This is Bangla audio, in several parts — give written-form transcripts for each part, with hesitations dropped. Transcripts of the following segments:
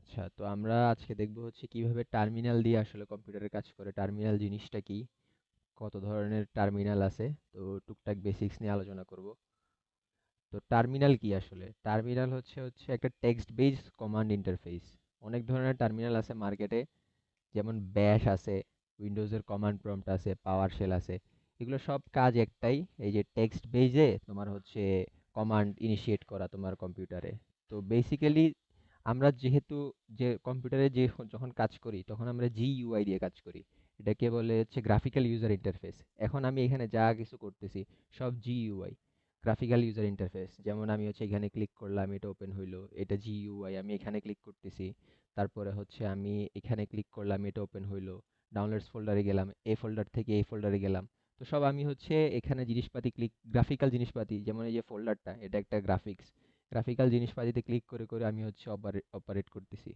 আচ্ছা, তো আমরা আজকে দেখব হচ্ছে কিভাবে টার্মিনাল দিয়ে আসলে কম্পিউটারের কাজ করে। টার্মিনাল জিনিসটা কি, কত ধরনের টার্মিনাল আছে, তো টুকটাক বেসিক্স নিয়ে আলোচনা করব। তো টার্মিনাল কি আসলে? টার্মিনাল হচ্ছে হচ্ছে একটা টেক্সট বেস কমান্ড ইন্টারফেস। অনেক ধরনের টার্মিনাল আছে মার্কেটে, যেমন ব্যাশ আছে, উইন্ডোজের কমান্ড প্রম্পট আছে, পাওয়ার শেল আছে। এগুলো সব কাজ একটাই, এই যে টেক্সট বেজে তোমার হচ্ছে কমান্ড ইনিশিয়েট করা তোমার কম্পিউটারে। তো বেসিক্যালি আমরা যেহেতু যে কম্পিউটারে যে যখন কাজ করি তখন আমরা জিইউআই দিয়ে কাজ করি। এটাকে বলে হচ্ছে গ্রাফিক্যাল ইউজার ইন্টারফেস। এখন আমি এখানে যা কিছু করতেছি সব জিইউআই, গ্রাফিক্যাল ইউজার ইন্টারফেস। যেমন আমি হচ্ছে এখানে ক্লিক করলাম, এটা ওপেন হইলো, এটা জিইউআই। আমি এখানে ক্লিক করতেছি, তারপরে হচ্ছে আমি এখানে ক্লিক করলাম, এটা ওপেন হইলো। ডাউনলোডস ফোল্ডারে গেলাম, এই ফোল্ডার থেকে এই ফোল্ডারে গেলাম। তো সব আমি হচ্ছে এখানে জিনিসপাতি ক্লিক, গ্রাফিক্যাল জিনিসপাতি, যেমন এই যে ফোল্ডারটা, এটা একটা গ্রাফিক্স। গ্রাফিক্যাল জিনিসপাতিতে ক্লিক করে করে আমি হচ্ছে অপারেট করতেছি।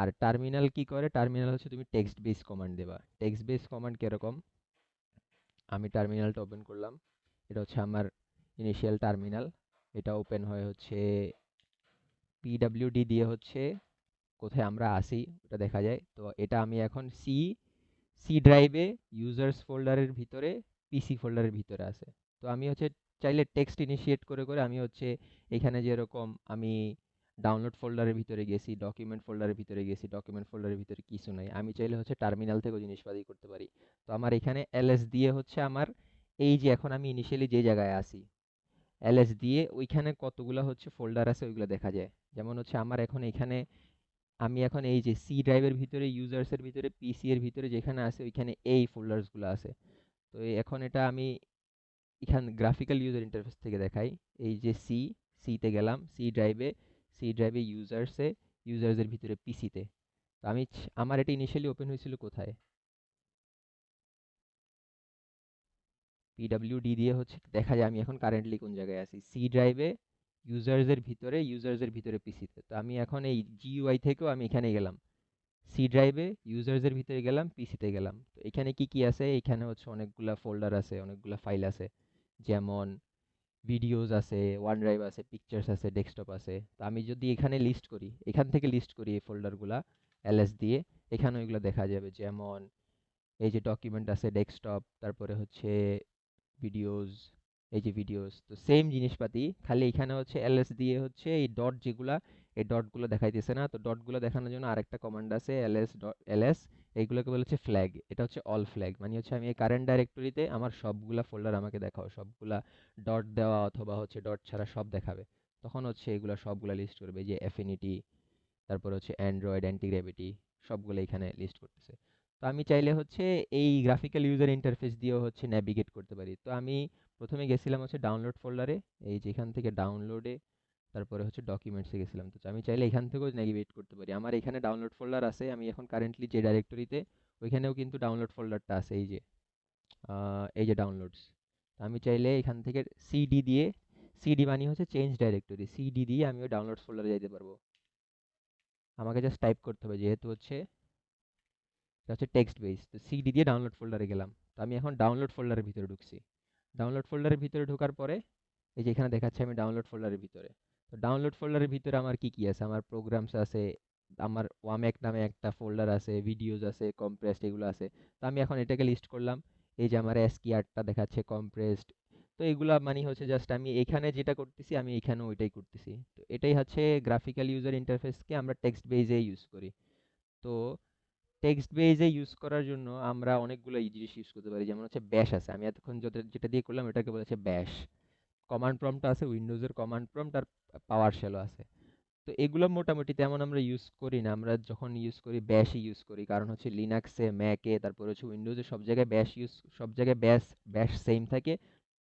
আর টার্মিনাল কি করে? টার্মিনাল হচ্ছে তুমি টেক্সট বেস কমান্ড দেবা। টেক্সট বেস কমান্ড কিরকম? আমি টার্মিনালটা ওপেন করলাম, এটা হচ্ছে আমার ইনিশিয়াল টার্মিনাল। এটা ওপেন হয় হচ্ছে পিডাব্লিউডি দিয়ে, হচ্ছে কোথায় আমরা আসি ওটা দেখা যায়। তো এটা আমি এখন সি সি ড্রাইভে ইউজার্স ফোল্ডারের ভিতরে, পিসি ফোল্ডারের ভিতরে আছে। তো আমি হচ্ছে চাইলে টেক্সট ইনিশিয়েট করে করে আমি হচ্ছে এখানে যেরকম আমি ডাউনলোড ফোল্ডারের ভিতরে গেছি, ডকুমেন্ট ফোল্ডারের ভিতরে গেছি, ডকুমেন্ট ফোল্ডারের ভিতরে কিছু নাই, আমি চাইলে হচ্ছে টার্মিনাল থেকেও জিনিসপাতি করতে পারি। তো আমার এখানে এলএস দিয়ে হচ্ছে আমার এই যে এখন আমি ইনিশিয়ালি যে জায়গায় আছি, এলএস দিয়ে ওইখানে কতগুলা হচ্ছে ফোল্ডার আছে ওইগুলো দেখা যায়। যেমন হচ্ছে আমার এখন এখানে, আমি এখন এই যে সি ড্রাইভের ভিতরে, ইউজার্সের ভিতরে, পিসি এর ভিতরে যেখানে আছে ওইখানে এই ফোল্ডারসগুলো আছে। তো এখন এটা আমি এখান গ্রাফিক্যাল ইউজার ইন্টারফেস থেকে দেখাই। এই যে সিতে গেলাম, সি ড্রাইভে ইউজার্সে, ইউজার্সের ভিতরে পিসিতে। তো আমি আমার এটা ইনিশিয়ালি ওপেন হয়েছিল কোথায়? পিডাব্লিউডি দিয়ে হচ্ছে দেখা যায় আমি এখন কারেন্টলি কোন জায়গায় আছি। সি ড্রাইভে ইউজার্সের ভিতরে পিসিতে। তো আমি এখন এই জিইউআই থেকেও আমি এখানে গেলাম, সি ড্রাইভে ইউজার্সের ভিতরে গেলাম, পিসিতে গেলাম। তো এখানে কি কি আছে? এখানে হচ্ছে অনেকগুলা ফোল্ডার আছে, অনেকগুলা ফাইল আছে। যেমন ভিডিওস আছে, ওয়ান ড্রাইভ আছে, পিকচার্স আছে, ডেস্কটপ আছে। তো আমি যদি এখানে লিস্ট করি, এখান থেকে লিস্ট করি এই ফোল্ডারগুলা এলএস দিয়ে, এখানে ওইগুলো দেখা যাবে। যেমন এই যে ডকুমেন্ট আছে, ডেস্কটপ, তারপরে হচ্ছে ভিডিওস, এই যে ভিডিওস। তো সেম জিনিসপাতি, খালি এখানে হচ্ছে এলএস দিয়ে হচ্ছে এই ডট যেগুলা, এই ডটগুলো দেখাইতেছে না। তো ডটগুলো দেখানোর জন্য আরেকটা কমান্ড আছে, এলএস। এইগুলোকে বলে হচ্ছে ফ্ল্যাগ। এটা হচ্ছে অল ফ্ল্যাগ, মানে হচ্ছে আমি এই কারেন্ট ডাইরেক্টরিতে আমার সবগুলা ফোল্ডার আমাকে দেখাও, সবগুলা ডট দেওয়া অথবা হচ্ছে ডট ছাড়া সব দেখাবে। তখন হচ্ছে এগুলা সবগুলা লিস্ট করবে, যে অ্যাফিনিটি, তারপর হচ্ছে অ্যান্ড্রয়েড, অ্যান্টিগ্র্যাভিটি, সবগুলো এখানে লিস্ট করতেছে। তো আমি চাইলে হচ্ছে এই গ্রাফিক্যাল ইউজার ইন্টারফেস দিয়েও হচ্ছে ন্যাভিগেট করতে পারি। তো আমি প্রথমে গেছিলাম হচ্ছে ডাউনলোড ফোল্ডারে, এই যে এখান থেকে ডাউনলোডে, তারপরে হচ্ছে ডকুমেন্টসে গেছিলাম। তো আমি চাইলে এখান থেকেও ন্যাভিগেট করতে পারি। আমার এখানে ডাউনলোড ফোল্ডার আছে, আমি এখন কারেন্টলি যে ডাইরেক্টরিতে, ওইখানেও কিন্তু ডাউনলোড ফোল্ডারটা আছে, এই যে ডাউনলোডস। আমি চাইলে এখান থেকে সিডি দিয়ে, সিডি মানে হচ্ছে চেঞ্জ ডাইরেক্টরি, সিডি দিয়ে আমি ওই ডাউনলোডস ফোল্ডারে যাইতে পারবো। আমাকে জাস্ট টাইপ করতে হবে, যেহেতু হচ্ছে এটা হচ্ছে টেক্সট বেস। তো সিডি দিয়ে ডাউনলোড ফোল্ডারে গেলাম। তো আমি এখন ডাউনলোড ফোল্ডারের ভিতরে ঢুকছি। ডাউনলোড ফোল্ডারের ভিতরে ঢোকার পরে এই যে এখানে দেখাচ্ছে আমি ডাউনলোড ফোল্ডারের ভিতরে। তো ডাউনলোড ফোল্ডারের ভিতরে আমার কি কি আছে? আমার প্রোগ্রামস আছে, আমার ওয়ামেক নামে একটা ফোল্ডার আছে, ভিডিওস আছে, কম্প্রেসড, এগুলো আছে। তো আমি এখন এটাকে লিস্ট করলাম। এই যে আমার এসকি আরটা দেখাচ্ছে কম্প্রেসড। তো এগুলা মানে হচ্ছে জাস্ট আমি এখানে যেটা করতেছি আমি এখানেও ওইটাই করতেছি। তো এটাই হচ্ছে গ্রাফিক্যাল ইউজার ইন্টারফেসকে আমরা টেক্সট বেজে ইউজ করি। তো টেক্সট বেজে ইউজ করার জন্য আমরা অনেকগুলো জিনিস ইউজ করতে পারি। যেমন হচ্ছে ব্যাশ আছে, আমি এতক্ষণ যেটা দিয়ে করলাম এটাকে বলেছে ব্যাশ। কমান্ড প্রম্পট আছে, উইন্ডোজের কমান্ড প্রম্পট, আর পাওয়ার শেলও আছে। তো এগুলো মোটামুটি তেমন আমরা ইউজ করি না। আমরা যখন ইউজ করি ব্যাশই ইউজ করি, কারণ হচ্ছে লিনাক্সে, ম্যাকে, তারপরে হচ্ছে উইন্ডোজে সব জায়গায় ব্যাশ ইউজ, সব জায়গায় ব্যাশ সেম থাকে।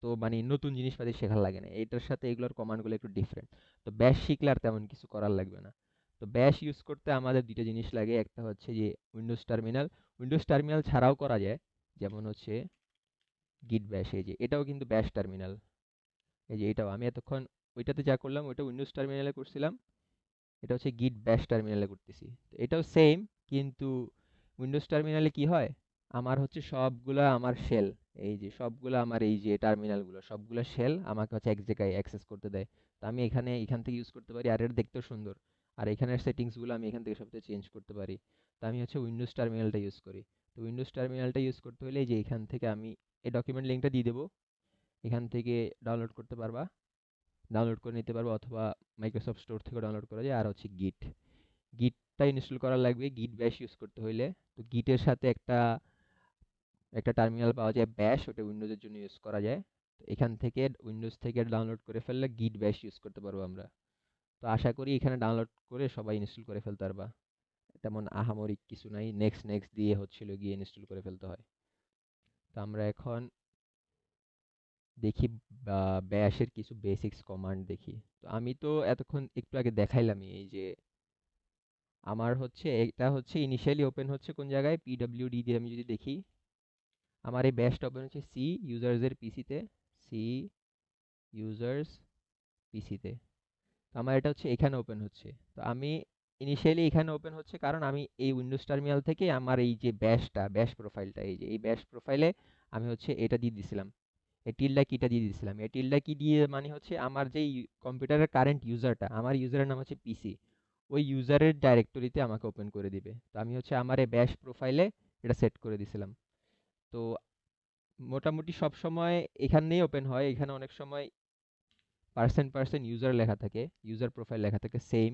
তো মানে নতুন জিনিসপাতি শেখার লাগে না, এটার সাথে এগুলোর কমান্ডগুলো একটু ডিফারেন্ট। তো ব্যাশ শিখলে আর তেমন কিছু করার লাগবে না। তো ব্যাশ ইউজ করতে আমাদের দুইটা জিনিস লাগে, একটা হচ্ছে যে উইন্ডোজ টার্মিনাল। উইন্ডোজ টার্মিনাল ছাড়াও করা যায়, যেমন হচ্ছে গিট ব্যাশ। এই যে এটাও কিন্তু ব্যাশ টার্মিনাল। এই যে এটাও আমি এতক্ষণ ওইটাতে যা করলাম ওইটা উইন্ডোজ টার্মিনালে করছিলাম, এটা হচ্ছে গিট ব্যাশ টার্মিনালে করতেছি। তো এটাও সেম, কিন্তু উইন্ডোজ টার্মিনালে কি হয়, আমার হচ্ছে সবগুলা আমার শেল, এই যে সবগুলা আমার এই যে টার্মিনালগুলো সবগুলা শেল আমাকে হচ্ছে এক জায়গায় অ্যাক্সেস করতে দেয়। তো আমি এখান থেকে ইউজ করতে পারি, আর এটা দেখতেও সুন্দর। আর এখানের সেটিংসগুলো আমি এখান থেকে সবথেকে চেঞ্জ করতে পারি। তো আমি হচ্ছে উইন্ডোজ টার্মিনালটা ইউজ করি। তো উইন্ডোজ টার্মিনালটা ইউজ করতে হলে এই যে এখান থেকে আমি এই ডকুমেন্ট লিঙ্কটা দিয়ে দেবো, এখান থেকে ডাউনলোড করতে পারবা, ডাউনলোড করে নিতে পারবো, অথবা মাইক্রোসফট স্টোর থেকে ডাউনলোড করা যায়। আর হচ্ছে গিটটা ইনস্টল করা লাগবে, গিট ব্যাশ ইউজ করতে হইলে। তো গিটের সাথে একটা একটা টার্মিনাল পাওয়া যায় ব্যাশ, ওটা উইন্ডোজের জন্য ইউজ করা যায়। তো এখান থেকে উইন্ডোজ থেকে ডাউনলোড করে ফেললে গিট ব্যাশ ইউজ করতে পারবো আমরা। তো আশা করি এখানে ডাউনলোড করে সবাই ইনস্টল করে ফেলতে পারবা, তেমন আহামরি কিছু নাই, নেক্সট নেক্সট দিয়ে হচ্ছিল গিয়ে ইনস্টল করে ফেলতে হয়। তো আমরা এখন দেখি ব্যাশের কিছু বেসিক্স কমান্ড দেখি। তো আমি তো এতক্ষণ একটু আগে দেখাইলামই, এই যে আমার হচ্ছে এটা হচ্ছে ইনিশিয়ালি ওপেন হচ্ছে কোন জায়গায়, পিডব্লিউডি দিয়ে আমি যদি দেখি, আমার এই ব্যাশটা ওপেন হচ্ছে সি ইউজার্সের পিসিতে, সি ইউজার্স পিসিতে। তো আমার এটা হচ্ছে এখানে ওপেন হচ্ছে। তো আমি ইনিশিয়ালি এখানে ওপেন হচ্ছে কারণ আমি এই উইন্ডোজ টার্মিনাল থেকে আমার এই যে ব্যাশ প্রোফাইলটা, এই যে এই ব্যাশ প্রোফাইলে আমি হচ্ছে এটা দিয়ে দিছিলাম, এই টিল্ডা কিটা দিয়ে দিছিলাম। এই টিল্ডা কি দিয়ে মানে হচ্ছে আমার যেই কম্পিউটারের কারেন্ট ইউজারটা, আমার ইউজারের নাম হচ্ছে পিসি, ওই ইউজারের ডাইরেক্টরিতে আমাকে ওপেন করে দিবে। তো আমি হচ্ছে আমার এই ব্যাশ প্রোফাইলে এটা সেট করে দিছিলাম। তো মোটামুটি সব সময় এখানেই ওপেন হয়, এখানে অনেক সময় পার্সেন্ট ইউজার লেখা থাকে, ইউজার প্রোফাইল লেখা থাকে সেম,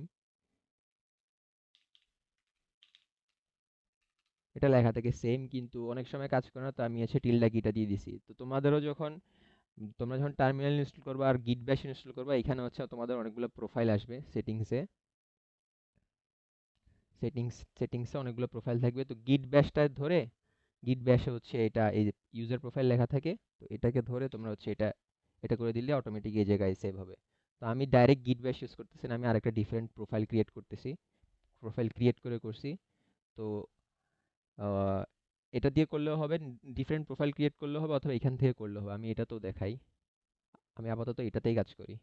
এটা লেখা থাকে সেম, কিন্তু অনেক সময় কাজ করে না। তো আমি হচ্ছে টিল্ডা কিটা দিয়ে দিছি। তো তোমাদেরও যখন তোমরা যখন টার্মিনাল ইনস্টল করবা আর গিট ব্যাশ ইনস্টল করবা, এখানে হচ্ছে তোমাদের অনেকগুলো প্রোফাইল আসবে সেটিংসে, সেটিংসে অনেকগুলো প্রোফাইল থাকবে। তো গিট ব্যাশটা ধরে, গিট ব্যাশে হচ্ছে এটা এই যে ইউজার প্রোফাইল লেখা থাকে, তো এটাকে ধরে তোমরা হচ্ছে এটা এটা করে দিলে অটোমেটিক এই জায়গায় সেভ হবে। তো আমি ডাইরেক্ট গিট ব্যাশ ইউজ করতেছি না, আমি আরেকটা ডিফারেন্ট প্রোফাইল ক্রিয়েট করতেছি, প্রোফাইল ক্রিয়েট করে করছি। তো আহ, এটা দিয়ে করলেও হবে, ডিফারেন্ট প্রোফাইল ক্রিয়েট করলেও হবে, অথবা এখান থেকে করলেও হবে। আমি এটা তো দেখাই, আমি আপাতত এটাতেই কাজ করি।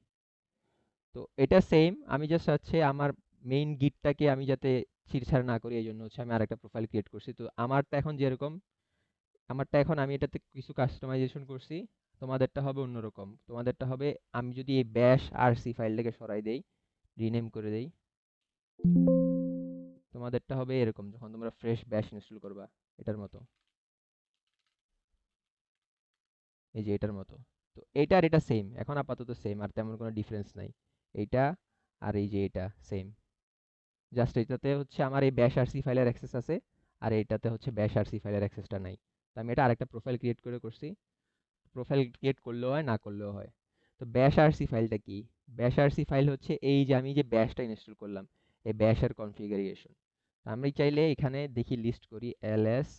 তো এটা সেম, আমি জাস্ট হচ্ছে আমার মেইন গিটটাকে আমি যাতে ছিঁড়ছাড় না করি, এই জন্য হচ্ছে আমি আরেকটা প্রোফাইল ক্রিয়েট করছি। তো আমারটা এখন যেরকম, আমারটা এখন আমি এটাতে কিছু কাস্টমাইজেশন করছি, তোমাদেরটা হবে অন্যরকম। তোমাদেরটা হবে, আমি যদি এই ব্যাশ আর সি ফাইলটাকে সরাই দেই, রিনেম করে দেই, তোমাদেরটা হবে এরকম যখন তোমরা ফ্রেশ ব্যাশ ইনস্টল করবা, এটার মতো, এই যে এটার মতো। তো এটা আর এটা সেম, এখন আপাতত সেম, আর তেমন কোনো ডিফারেন্স নাই। এইটা আর এই যে এটা সেম, জাস্ট এটাতে হচ্ছে আমার এই ব্যাশ আরসি ফাইলের অ্যাক্সেস আছে, আর এইটাতে হচ্ছে ব্যাশ আরসি ফাইলের অ্যাক্সেসটা নাই। তো আমি এটা আরেকটা প্রোফাইল ক্রিয়েট করে করছি, প্রোফাইল ক্রিয়েট করলেও হয় না করলেও হয়। তো ব্যাশ আরসি ফাইলটা কি? ব্যাশ আরসি ফাইল হচ্ছে এই যে আমি যে ব্যাশটা ইনস্টল করলাম, এই ব্যাশের কনফিগারেশন। আমি চাইলে এখানে দেখি লিস্ট করি এলএস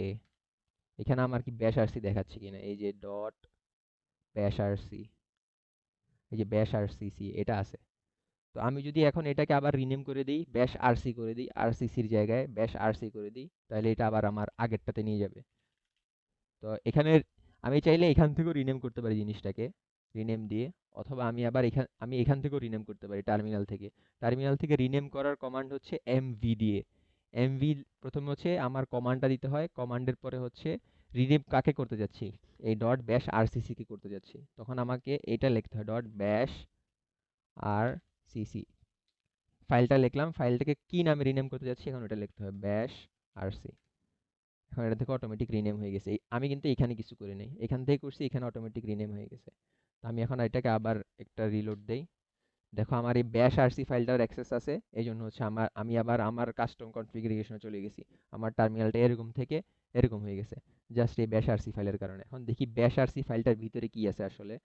এ, এখানে আমার কি ব্যাশ আরসি দেখাচ্ছে কিনা, এই যে ডট ব্যাশ আরসি, এই যে ব্যাশ আরসিসি এটা আছে। তো আমি যদি এখন এটাকে আবার রিনেম করে দিই, ব্যাশ আরসি করে দিই, আরসিসির জায়গায় ব্যাশ আরসি করে দিই, তাহলে এটা আবার আমার আগেরটাতে নিয়ে যাবে। তো এখানে আমি চাইলে এখান থেকেও রিনেম করতে পারি জিনিসটাকে, রিনেম দিয়ে, অথবা আমি এখান থেকেও রিনেম করতে পারি টার্মিনাল থেকে। টার্মিনাল থেকে রিনেম করার কমান্ড হচ্ছে এমভি দিয়ে, এমভি প্রথমে হচ্ছে আমার কমান্ডটা দিতে হয়, কমান্ডের পরে হচ্ছে রিনেম কাকে করতে যাচ্ছি, এই ডট ব্যাশ আরসিসি কে করতে যাচ্ছি, তখন আমাকে এটা লিখতে হয় ডট ব্যাশ আর সিসি, ফাইলটা লিখলাম, ফাইলটাকে কি নামে রিনেম করতে যাচ্ছি এখন ওটা লিখতে হবে ব্যাশ আরসি। এখন এটা থেকে অটোমেটিক রিনেম হয়ে গেছে, আমি কিন্তু এখানে কিছু করি নাই, এখান থেকে করছি, এখানে অটোমেটিক রিনেম হয়ে গেছে। তো আমি এখন এটাকে আবার একটা রিলোড দেই, দেখো আমার এই ব্যাশ আরসি ফাইলটার অ্যাক্সেস আছে, এই জন্য হচ্ছে আমি আবার আমার কাস্টম কনফিগারেশনে চলে গেছি, আমার টার্মিনালটা এরকম থেকে এরকম হয়ে গেছে, জাস্ট এই ব্যাশ আরসি ফাইলের কারণে। এখন দেখি ব্যাশ আরসি ফাইলটার ভিতরে কি আছে আসলে।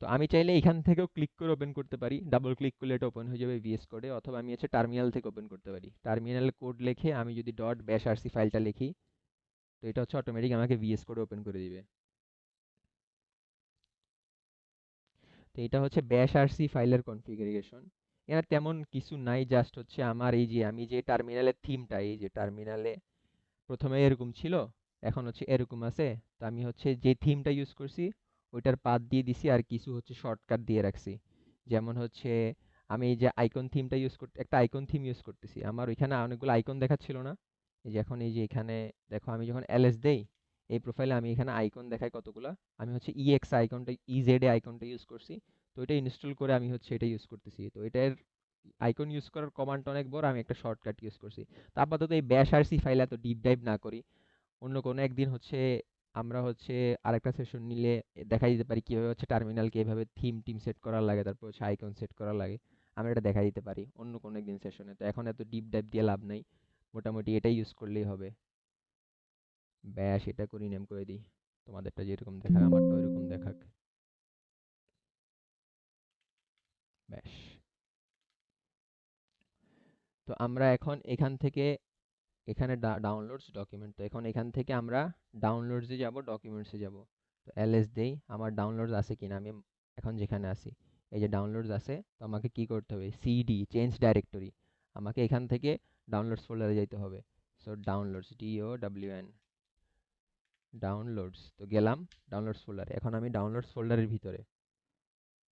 তো আমি চাইলে এখান থেকেও ক্লিক করে ওপেন করতে পারি, ডাবল ক্লিক করলে এটা ওপেন হয়ে যাবে ভিএস কোডে, অথবা আমি হচ্ছে টার্মিনাল থেকে ওপেন করতে পারি। টার্মিনাল কোড লিখে আমি যদি ডট ব্যাশ আরসি ফাইলটা লিখি, তো এটা হচ্ছে অটোমেটিক আমাকে ভিএস কোডে ওপেন করে দিবে। তো এটা হচ্ছে ব্যাশ আরসি ফাইলের কনফিগারেশন। এর তেমন কিছু নাই, জাস্ট হচ্ছে আমার এই যে আমি যে টার্মিনালের থিমটা, এই যে টার্মিনালে প্রথমে এরকম ছিল, এখন হচ্ছে এরকম আছে। তো আমি হচ্ছে যে থিমটা ইউজ করছি ওইটার পাথ দিয়ে দিছি, আর কিছু হচ্ছে শর্টকাট দিয়ে রাখছি। যেমন হচ্ছে আমি এই যে আইকন থিমটা ইউজ করতে, একটা আইকন থিম ইউজ করতেছি, আমার ওইখানে অনেকগুলো আইকন দেখাচ্ছিল না, এই যে এখন এই যে এখানে দেখো আমি যখন এলএস দেই, এই প্রোফাইলে আমি এখানে আইকন দেখাই কতগুলা, আমি হচ্ছে ইএক্স আইকনটা, ইজেড আইকনটা ইউজ করছি। তো এটা ইনস্টল করে আমি হচ্ছে এটা ইউজ করতেছি। তো এটার আইকন ইউজ করার কমান্ড অনেক বড়, আমি একটা শর্টকাট ইউজ করছি। তো আপাতত এই ব্যাশ আর সি ফাইলে এত ডিপ ডাইভ না করি, অন্য কোনো একদিন হচ্ছে আমরা হচ্ছে আরেকটা সেশন নিলে দেখা দিতে পারি কিভাবে হচ্ছে টার্মিনালকে এভাবে থিম টিম সেট করা লাগে, তারপর হচ্ছে আইকন সেট করা লাগে, আমরা এটা দেখা দিতে পারি অন্য কোনো একদিন সেশনে। তো এখন এত ডিপ ডাইভ দিয়ে লাভ নাই, মোটামুটি এটাই ইউজ করলেই হবে। ব্যাস এটা করে নেম করে দিই, তোমাদেরটা যেরকম দেখাক আমারটা ওইরকম দেখাক। ব্যাস। তো আমরা এখন এখান থেকে এখানে ডাউনলোডস ডকুমেন্ট, তো এখন এখান থেকে আমরা ডাউনলোডসে যাব, ডকুমেন্টসে যাব। তো এলএস দেই আমার ডাউনলোডস আছে কিনা, আমি এখন যেখানে আছি এই যে ডাউনলোডস আছে। তো আমাকে কি করতে হবে, সিডি চেঞ্জ ডাইরেক্টরি, আমাকে এখান থেকে ডাউনলোডস ফোল্ডারে যাইতে হবে। সো ডাউনলোডস DOWN ডাউনলোডস, তো গেলাম ডাউনলোডস ফোল্ডারে। এখন আমি ডাউনলোডস ফোল্ডারের ভিতরে,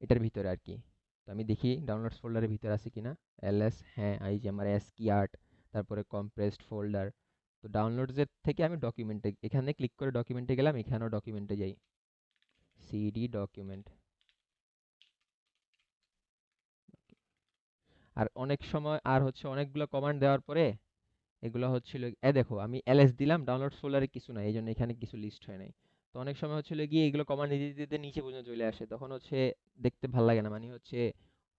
এটার ভিতরে আর কি। তো আমি দেখি ডাউনলোডস ফোল্ডারের ভিতরে আছে কিনা। এলএস, হ্যাঁ এই যে আমার এসকি আর্ট, তারপরে কম্প্রেসড ফোল্ডার। তো ডাউনলোডসের থেকে আমি ডকুমেন্টে এখানে ক্লিক করে ডকুমেন্টে গেলাম, এখানেও ডকুমেন্টে যাই, সিডি ডকুমেন্ট। আর অনেক সময় আর হচ্ছে অনেকগুলো কমান্ড দেওয়ার পরে এগুলো হচ্ছিল, দেখো আমি এলএস দিলাম, ডাউনলোডস ফোল্ডারে কিছু নাই, এই জন্য এখানে কিছু লিস্ট হয় নাই। তো অনেক সময় হচ্ছিল গিয়ে এগুলো কমান্ড দিতে দিতে নিচে পর্যন্ত চলে আসে, তখন হচ্ছে দেখতে ভালো লাগে না, মানে হচ্ছে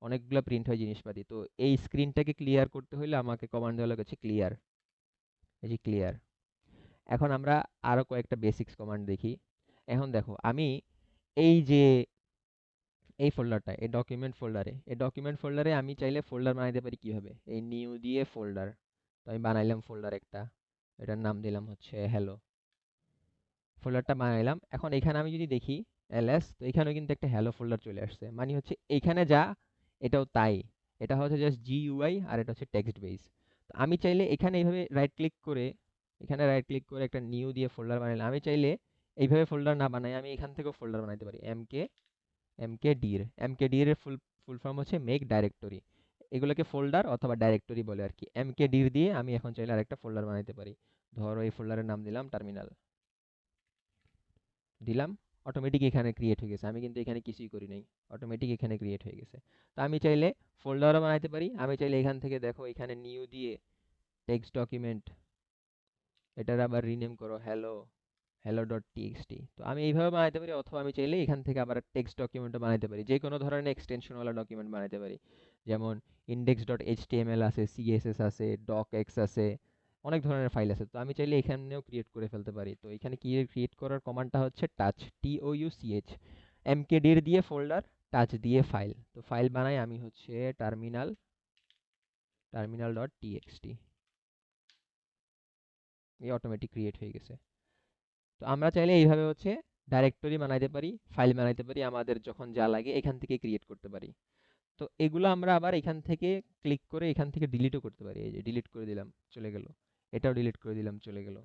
অনেকগুলো প্রিন্ট হয় জিনিসপাতি। তো এই স্ক্রিনটাকে ক্লিয়ার করতে হলে আমাকে কমান্ড দেওয়া লাগে হচ্ছে ক্লিয়ার, এই যে ক্লিয়ার। এখন আমরা আরো কয়েকটা বেসিক্স কমান্ড দেখি। এখন দেখো আমি এই যে এই ফোল্ডারটা, এই ডকুমেন্ট ফোল্ডারে আমি চাইলে ফোল্ডার বানাইতে পারি কিভাবে, এই নিউ দিয়ে ফোল্ডার। তো আমি বানাইলাম ফোল্ডার একটা, এটার নাম দিলাম হচ্ছে হ্যালো, ফোল্ডারটা বানাইলাম। এখন এখানে আমি যদি দেখি এলএস, তো এখানেও কিন্তু একটা হ্যালো ফোল্ডার চলে আসছে, মানে হচ্ছে এইখানে যা এটাও তাই। এটা হচ্ছে জাস্ট জিইউআই আর এটা হচ্ছে টেক্সট বেস। তো আমি চাইলে এখানে এইভাবে রাইট ক্লিক করে, এখানে রাইট ক্লিক করে একটা নিউ দিয়ে ফোল্ডার বানাইলাম। আমি চাইলে এইভাবে ফোল্ডার না বানাই, আমি এখান থেকেও ফোল্ডার বানাইতে পারি। এমকেডির ফুল ফুল ফর্ম হচ্ছে মেক ডাইরেক্টরি, এগুলোকে ফোল্ডার অথবা ডাইরেক্টরি বলে আর কি। এমকেডির দিয়ে আমি এখন চাইলে আরেকটা ফোল্ডার বানাইতে পারি। ধরো এই ফোল্ডারের নাম দিলাম টার্মিনাল, দিলাম, অটোমেটিক এখানে ক্রিয়েট হয়ে গেছে, আমি কিন্তু এখানে কিছুই করি নাই, অটোমেটিক এখানে ক্রিয়েট হয়ে গেছে। তো আমি চাইলে ফোল্ডারও বানাইতে পারি, আমি চাইলে এখান থেকে দেখো এখানে নিউ দিয়ে টেক্সট ডকুমেন্ট, এটার আবার রিনেম করো হ্যালো, hello.txt। তো আমি এইভাবে বানাইতে পারি, অথবা আমি চাইলে এখান থেকে আবার টেক্সট ডকুমেন্টও বানাইতে পারি, যে কোনো ধরনের এক্সটেনশনওয়ালা ডকুমেন্ট বানাইতে পারি। যেমন index.html আছে, সিএসএস আছে, docx আছে, অনেক ধরনের ফাইল আছে। তো আমি চাইলে এখানেও ক্রিয়েট করে ফেলতে পারি। তো এখানে কি ক্রিয়েট করার কমান্ডটা হচ্ছে টাচ, TOUCH, mkdir দিয়ে ফোল্ডার, টাচ দিয়ে ফাইল। তো ফাইল বানাই আমি হচ্ছে টার্মিনাল.txt, এই অটোমেটিক ক্রিয়েট হয়ে গেছে। তো আমরা চাইলে এইভাবে হচ্ছে ডাইরেক্টরি বানাইতে পারি, ফাইল বানাইতে পারি, আমাদের যখন যা লাগে এখান থেকে ক্রিয়েট করতে পারি। তো এগুলো আমরা আবার এখান থেকে ক্লিক করে এখান থেকে ডিলিটও করতে পারি, এই যে ডিলিট করে দিলাম চলে গেল, এটাও ডিলিট করে দিলাম চলে গেল।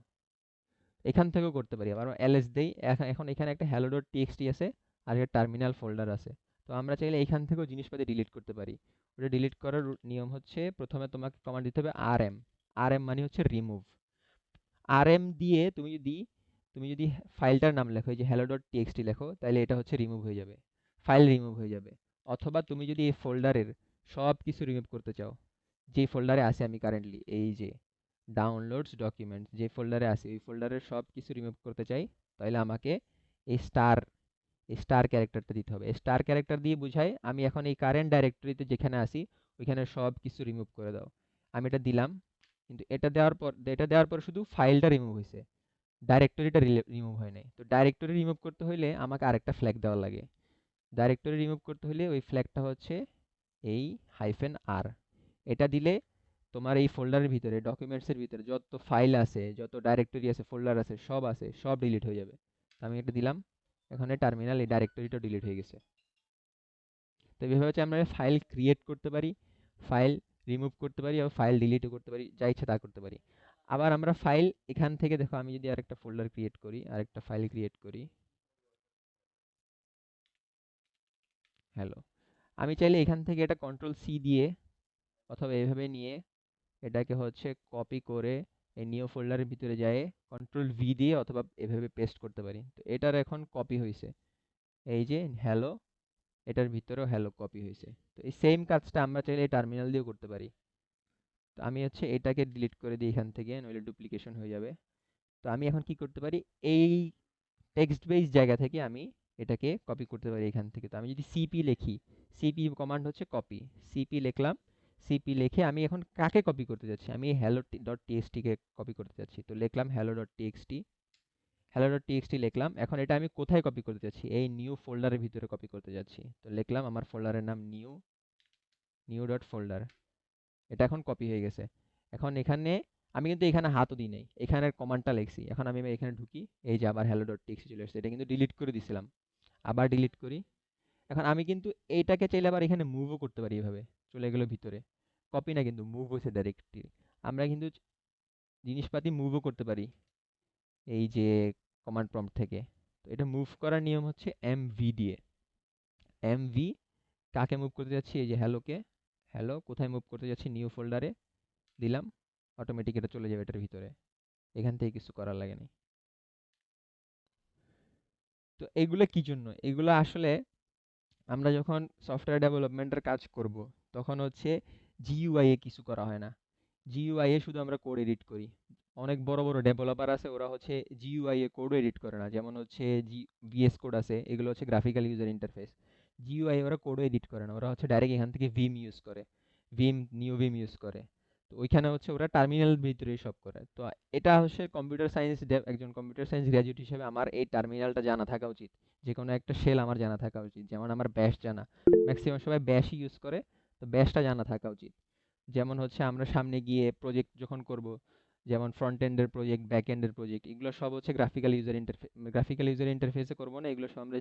এখান থেকেও করতে পারি, আবার এলএস দেই। এখন এখানে একটা hello.txt আছে আর একটা টার্মিনাল ফোল্ডার আছে। তো আমরা চাইলে এখান থেকেও জিনিসপাতি ডিলিট করতে পারি। ওটা ডিলিট করার নিয়ম হচ্ছে প্রথমে তোমাকে কমান্ড দিতে হবে আরএম, আরএম মানে হচ্ছে রিমুভ। আরএম দিয়ে তুমি যদি ফাইলটার নাম লেখো, এই যে hello.txt লেখো, তাহলে এটা হচ্ছে রিমুভ হয়ে যাবে, ফাইল রিমুভ হয়ে যাবে। অথবা তুমি যদি এই ফোল্ডারের সব কিছু রিমুভ করতে চাও, যে ফোল্ডারে আছে আমি কারেন্টলি এই যে ডাউনলোডস ডকুমেন্ট যে ফোল্ডারে আছে, ওই ফোল্ডারের সব কিছু রিমুভ করতে চাই, তাহলে আমাকে এই স্টার ক্যারেক্টারটা দিতে হবে। স্টার ক্যারেক্টার দিয়ে বুঝাই আমি এখন এই কারেন্ট ডাইরেক্টরিতে যেখানে আছি ওইখানে সব কিছু রিমুভ করে দাও। আমি এটা দিলাম, কিন্তু এটা দেওয়ার পর শুধু ফাইলটা রিমুভ হয়েছে, ডাইরেক্টরিটা রিমুভ হয় নাই। তো ডাইরেক্টরি রিমুভ করতে হইলে আমাকে আরেকটা ফ্ল্যাগ দেওয়া লাগে। ডাইরেক্টরি রিমুভ করতে হলে ওই ফ্ল্যাগটা হচ্ছে এই -r, এটা দিলে তোমার এই ফোল্ডারের ভিতরে ডকুমেন্টসের ভিতরে যত ফাইল আছে, যত ডাইরেক্টরি আছে, ফোল্ডার আছে, সব ডিলিট হয়ে যাবে। তো আমি এটা দিলাম, এখানে টার্মিনাল এই ডাইরেক্টরিটা ডিলিট হয়ে গেছে। তো এইভাবে হচ্ছে আমরা ফাইল ক্রিয়েট করতে পারি, ফাইল রিমুভ করতে পারি, আর ফাইল ডিলিটও করতে পারি, যা ইচ্ছা তা করতে পারি। আবার আমরা ফাইল এখান থেকে দেখো, আমি যদি আরেকটা ফোল্ডার ক্রিয়েট করি, আরেকটা ফাইল ক্রিয়েট করি হ্যালো, আমি চাইলে এখান থেকে এটা কন্ট্রোল-C দিয়ে অথবা এভাবে নিয়ে এটাকে হচ্ছে কপি করে এই নিউ ফোল্ডারের ভিতরে যায় কন্ট্রোল-V দিয়ে অথবা এভাবে পেস্ট করতে পারি। তো এটার এখন কপি হয়েছে, এই যে হ্যালো, এটার ভিতরেও হ্যালো কপি হয়েছে। তো এই সেম কাজটা আমরা চাইলে টার্মিনাল দিয়েও করতে পারি। তো আমি হচ্ছে এটাকে ডিলিট করে দিই এখান থেকে, নইলে ডুপ্লিকেশন হয়ে যাবে। তো আমি এখন কি করতে পারি, এই টেক্সট বেস জায়গা থেকে আমি এটাকে কপি করতে পারি এখান থেকে। তো আমি যদি সিপি লিখি, সিপি কমান্ড হচ্ছে কপি, সিপি লিখলাম, সিপি লিখে আমি এখন কাকে কপি করতে যাচ্ছি, আমি হ্যালো ডট টিএক্সটি কে কপি করতে যাচ্ছি। তো লিখলাম hello dot TXT, hello dot TXT লিখলাম। এখন এটা আমি কোথায় কপি করতে যাচ্ছি, এই নিউ ফোল্ডারের ভিতরে কপি করতে যাচ্ছি। তো লিখলাম আমার ফোল্ডারের নাম নিউ, নিউ ডট ফোল্ডার। এটা এখন কপি হয়ে গেছে। এখন এখানে আমি কিন্তু এখানে হাতও দিই নাই, এখানের কমান্ডটা লিখছি। এখন আমি এখানে ঢুকি, এই যে আবার হ্যালো ডট টিএক্সটি চলে আসছে, এটা কিন্তু ডিলিট করে দিছিলাম। আবার ডিলিট করি। এখন আমি কিন্তু এইটাকে চাইলে আবার এখানে মুভও করতে পারি, এভাবে চলে গেল ভিতরে। কপি না, কিন্তু মুভ হয়েছে ডাইরেক্টলি। আমরা কিন্তু জিনিসপাতি মুভও করতে পারি এই যে কমান্ড প্রম্পট থেকে। তো এটা মুভ করার নিয়ম হচ্ছে এমভি দিয়ে। এমভি কাকে মুভ করতে যাচ্ছি, এই যে হ্যালোকে। হ্যালো কোথায় মুভ করতে যাচ্ছি, নিউ ফোল্ডারে দিলাম, অটোমেটিক এটা চলে যাবে এটার ভিতরে, এখান থেকে কিছু করার লাগে না। তো এগুলো কি জন্য, এগুলো আসলে আমরা যখন সফটওয়্যার ডেভেলপমেন্টের কাজ করব, তখন হচ্ছে জিইউআই এ কিছু করা হয় না। জিইউআই এ শুধু আমরা কোড এডিট করি। অনেক বড় বড় ডেভেলপার আছে, ওরা হচ্ছে জিইউআই এ কোডও এডিট করে না। যেমন হচ্ছে ভিএস কোড আছে, এগুলো হচ্ছে গ্রাফিক্যাল ইউজার ইন্টারফেস। জিইউআই ওরা কোডও এডিট করে না, ওরা হচ্ছে ডাইরেক্ট এখান থেকে ভিম ইউজ করে, ভিম নিউ ভিম ইউজ করে। তো ওইখানে হচ্ছে ওরা টার্মিনাল ভিতরেই সব করে। তো এটা হচ্ছে কম্পিউটার সায়েন্স, একজন কম্পিউটার সায়েন্স গ্র্যাজুয়েট হিসেবে আমার এই টার্মিনালটা জানা থাকা উচিত। যে কোনো একটা শেল আমার জানা থাকা উচিত। যেমন আমার ব্যাশ জানা, ম্যাক্সিমাম সবাই ব্যাশই ইউজ করে, তো ব্যাশটা জানা থাকা উচিত। যেমন হচ্ছে আমরা সামনে গিয়ে প্রজেক্ট যখন করব, যেমন ফ্রন্ট এন্ডের প্রজেক্ট, ব্যাক এন্ডের প্রজেক্ট, এগুলো সব হচ্ছে graphical user interface, graphical user ইন্টারফেসে করবো না, এগুলো সব আমরা